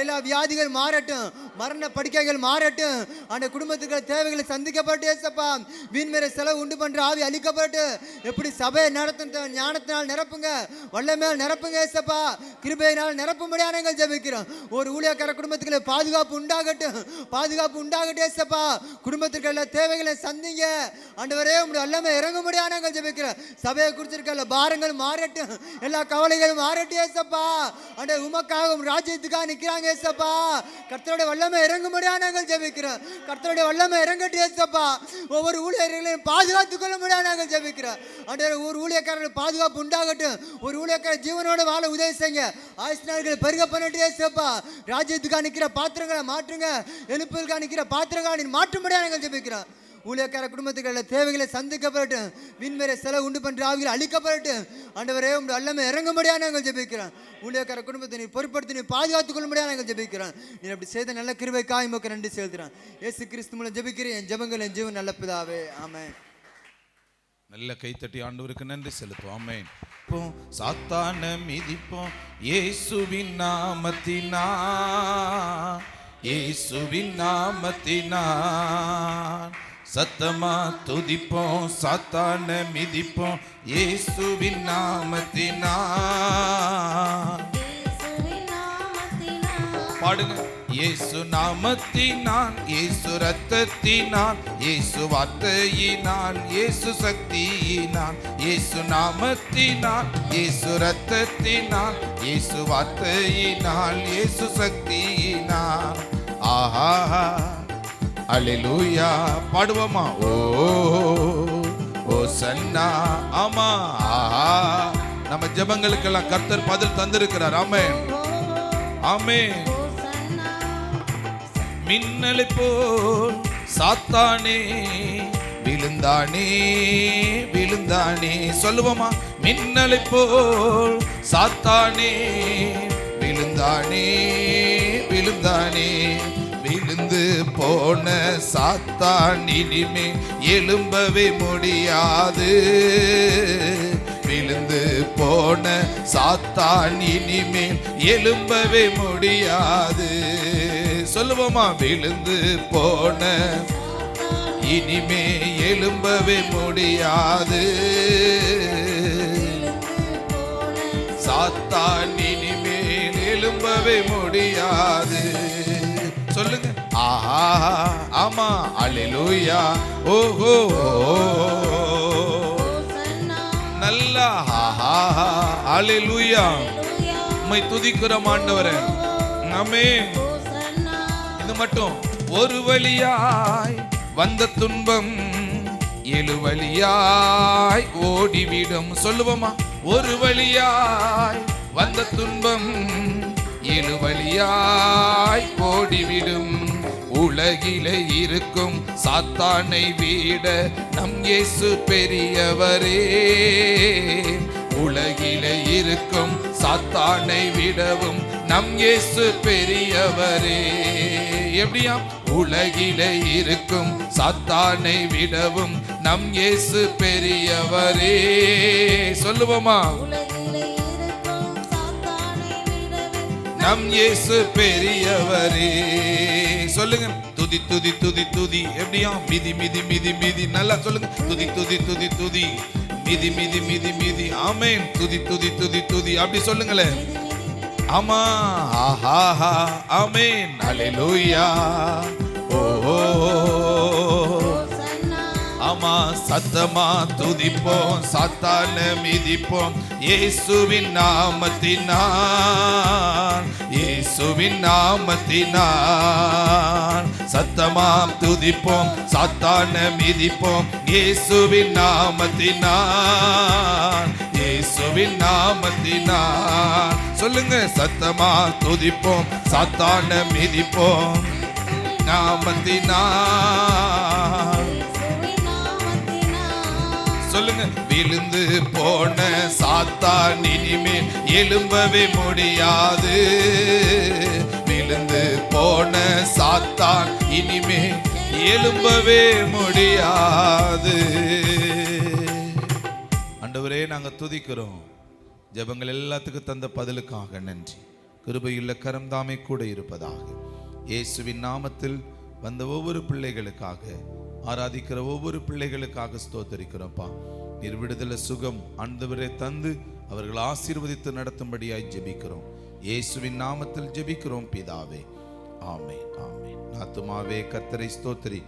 எல்லா வியாதிகள் மாறட்டும். மரண படுக்கைகள் மாறட்டும். அந்த குடும்பத்துக்கு தேவைகளை சந்திக்கப்பட்டு ஏசப்பா. வீண் மேல செலவு உண்டு பண்ற ஆவி அழிக்கப்பட்டு எப்படி சபையை நடத்தும் ஞானத்தினால் நிரப்புங்க, வல்லமையால் நிரப்புங்க ஏசப்பா. கிருபையினால் நிரப்பும்படியா நாங்கள் ஜெபிக்கிறோம். ஒரு ஊழியக்கார குடும்பத்துக்கு பாதுகாப்பு உண்டாகட்டும். பாதுகாப்பு உண்டாகட்டும் ஏசப்பா. குடும்பத்திற்கு எல்லா தேவைகளை சந்திங்க ஆண்டவரே. உங்களுடைய வல்லமை இறங்கும்படியா நாங்கள் ஜெபிக்கிறோம். சபையை குறிச்சிருக்க எல்லா பாரங்கள் மாறட்டும். எல்லா கவலைகளும் மாறட்டும் ஏசப்பா. அந்த உமக்காக ராஜ்யத்துக்காக நிற்கிறாங்க ஏசப்பா. கர்த்தருடைய வல்லமை இறங்கும்படியா நாங்கள் ஜெபிக்கிறோம். கர்த்தருடைய வல்லமை இறங்கட்டும் ஏசப்பா. ஒவ்வொரு ஊழியர்களையும் பாதுகாத்துக் கொள்ள முடியாது நாங்கள் ஜெபிக்கிறோம். ஒரு ஊழியக்காரர்கள் பாதுகாப்பு உண்டாகட்டும். ஒரு ஊழியக்காரர் ஜீவனோட வாழ உதவி செய்யுங்க. ஆயுசு நாட்களை பெருக பண்ணிட்டு ஏசப்பா. ராஜ்யத்துக்காக நிற்கிற பாத்திரங்களை மாற்றுங்க. எழுப்புதலுக்காக நிற்கிற பாத்திரங்களை மாற்றும்படியா நாங்கள் ஜெபிக்கிறோம். ஊழியக்கார குடும்பத்துக்கு தேவைகளை சந்திக்கப்படட்டும். வீண்வேற செலவு உண்டு பண்ற ஆவிகள் அழிக்கப்படட்டும். ஆண்டவரே, உங்களுடைய வல்லமை இறங்கும்படியா நாங்கள் ஜெபிக்கிறோம். ஊழியக்கார குடும்பத்தை நீ பொறுப்படுத்தி நீ பாதுகாத்துக் கொள்ளும்படியா நாங்கள் ஜெபிக்கிறோம். நீ அப்படி செய்த நல்ல கிருபைக்காக உமக்கு நன்றி செலுத்துறேன். இயேசு கிறிஸ்து மூலம் ஜெபிக்கிறேன். என் ஜெபங்கள் என் ஜீவன் நல்ல பிதாவே. ஆமென். நல்ல கைத்தட்டி ஆண்டவருக்கு நன்றி செலுத்துவோம். ஆமென். சாத்தான மிதிப்போம் இயேசுவின் நாமத்தினால், இயேசுவின் நாமத்தினால். சத்தமா துதிப்போம், சாத்தான மிதிப்போம் இயேசுவின் நாமத்தினால். பாடுங்க. இயேசு நாமத்தினால், இயேசு ரத்தத்தினால், இயேசு வார்த்தையினால், இயேசு சக்தியினால். இயேசு நாமத்தினால், இயேசு ரத்தத்தினால், இயேசு வார்த்தையினால், இயேசு சக்தியினால். ஆஹா அல்லேலூயா. பாடுவோமா? ஓ ஓசன்னா. ஆமா, நம்ம ஜெபங்களுக்கெல்லாம் கர்த்தர் பதில் தந்திருக்கிறார். ஆமென், ஆமென். மின்னலை போல் சாத்தானே விழுந்தானே, விழுந்தானே. சொல்லுவோமா? மின்னலை போல் சாத்தானே விழுந்தானே, விழுந்தானே. விழுந்து போன சாத்தான் இனிமே எழும்பவே முடியாது. விழுந்து போன சாத்தான் இனிமேல் எழும்பவே முடியாது. சொல்லுவோமா? விழுந்து போன இனிமே எழும்பவே முடியாது. சாத்தான் இனிமேல் எழும்பவே முடியாது. சொல்லுங்க. ஆஹா, ஆமா, அல்லேலூயா. ஓஹோ, நல்லா. ஆஹா, அல்லேலூயா. உம்மை துதிக்கிறோம் ஆண்டவரே. ஆமென். இது மட்டும். ஒரு வழியாய் வந்த துன்பம் ஏழு வழியாய் ஓடிவிடும். சொல்லுவோமா? ஒரு வழியாய் வந்த துன்பம் ஏழு வழியாய் ஓடிவிடும். உலகிலே இருக்கும் சாத்தானை விட நம் இயேசு பெரியவரே. உலகிலே இருக்கும் சாத்தானை விடவும் நம் இயேசு பெரியவரே. எப்படியா? உலகிலே இருக்கும் சாத்தானை விடவும் நம் இயேசு பெரியவரே. சொல்லுவோமா? நம் இயேசு பெரியவரே. சொல்லுங்க. துதி துதி துதி துதி. எப்படியா? மிதி மிதி மிதி மிதி. நல்லா சொல்லுங்க. துதி துதி துதி துதி. மிதி மிதி மிதி மிதி. ஆமென். துதி துதி துதி துதி. அப்படி சொல்லுங்களேன். ஆமா, ஆஹா, ஆமென், அல்லேலூயா. ஓ ஆமா, சத்தமா துதிப்போம், சாத்தான மிதிப்போம், இயேசுவின் நாமத்தினால், இயேசுவின் நாமத்தினால். சத்தமா துதிப்போம், சாத்தான மிதிப்போம், இயேசுவின் நாமத்தினால், இயேசுவின் நாமத்தினால். சொல்லுங்க. சத்தமா துதிப்போம், சாத்தான மிதிப்போம், நாமத்தினால். சொல்லுங்க. விழுந்து போன சாத்தான் இனிமேல் எழும்பவே முடியாது. விழுந்து போன சாத்தான் இனிமேல் எழும்பவே முடியாது. ஆண்டவரே, நாங்க துதிக்கிறோம். ஜெபங்கள் எல்லாத்துக்கும் தந்த பதிலுக்காக நன்றி. கிருபையுள்ள கரம் தாமே கூட இருப்பதாக. இயேசுவின் நாமத்தில் வந்த ஒவ்வொரு பிள்ளைகளுக்காக, ஆராதிக்கிற ஒவ்வொரு பிள்ளைகளுக்காக ஸ்தோத்தரிக்கிறோம்ப்பா. நீர் விடுதலை சுகம் ஆண்டவரே தந்து அவர்கள் ஆசீர்வதித்து நடத்தும்படியாய் ஜெபிக்கிறோம். இயேசுவின் நாமத்தில் ஜெபிக்கிறோம் பிதாவே. ஆமென், ஆமென். ஆத்துமாவே கர்த்தரை ஸ்தோத்திரி,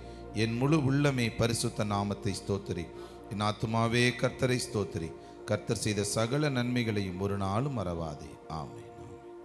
என் முழு உள்ளமே பரிசுத்த நாமத்தை ஸ்தோத்திரி. என் ஆத்துமாவே கர்த்தரை ஸ்தோத்திரி, கர்த்தர் செய்த சகல நன்மைகளையும் ஒரு நாளும் மறவாதே. ஆமென்.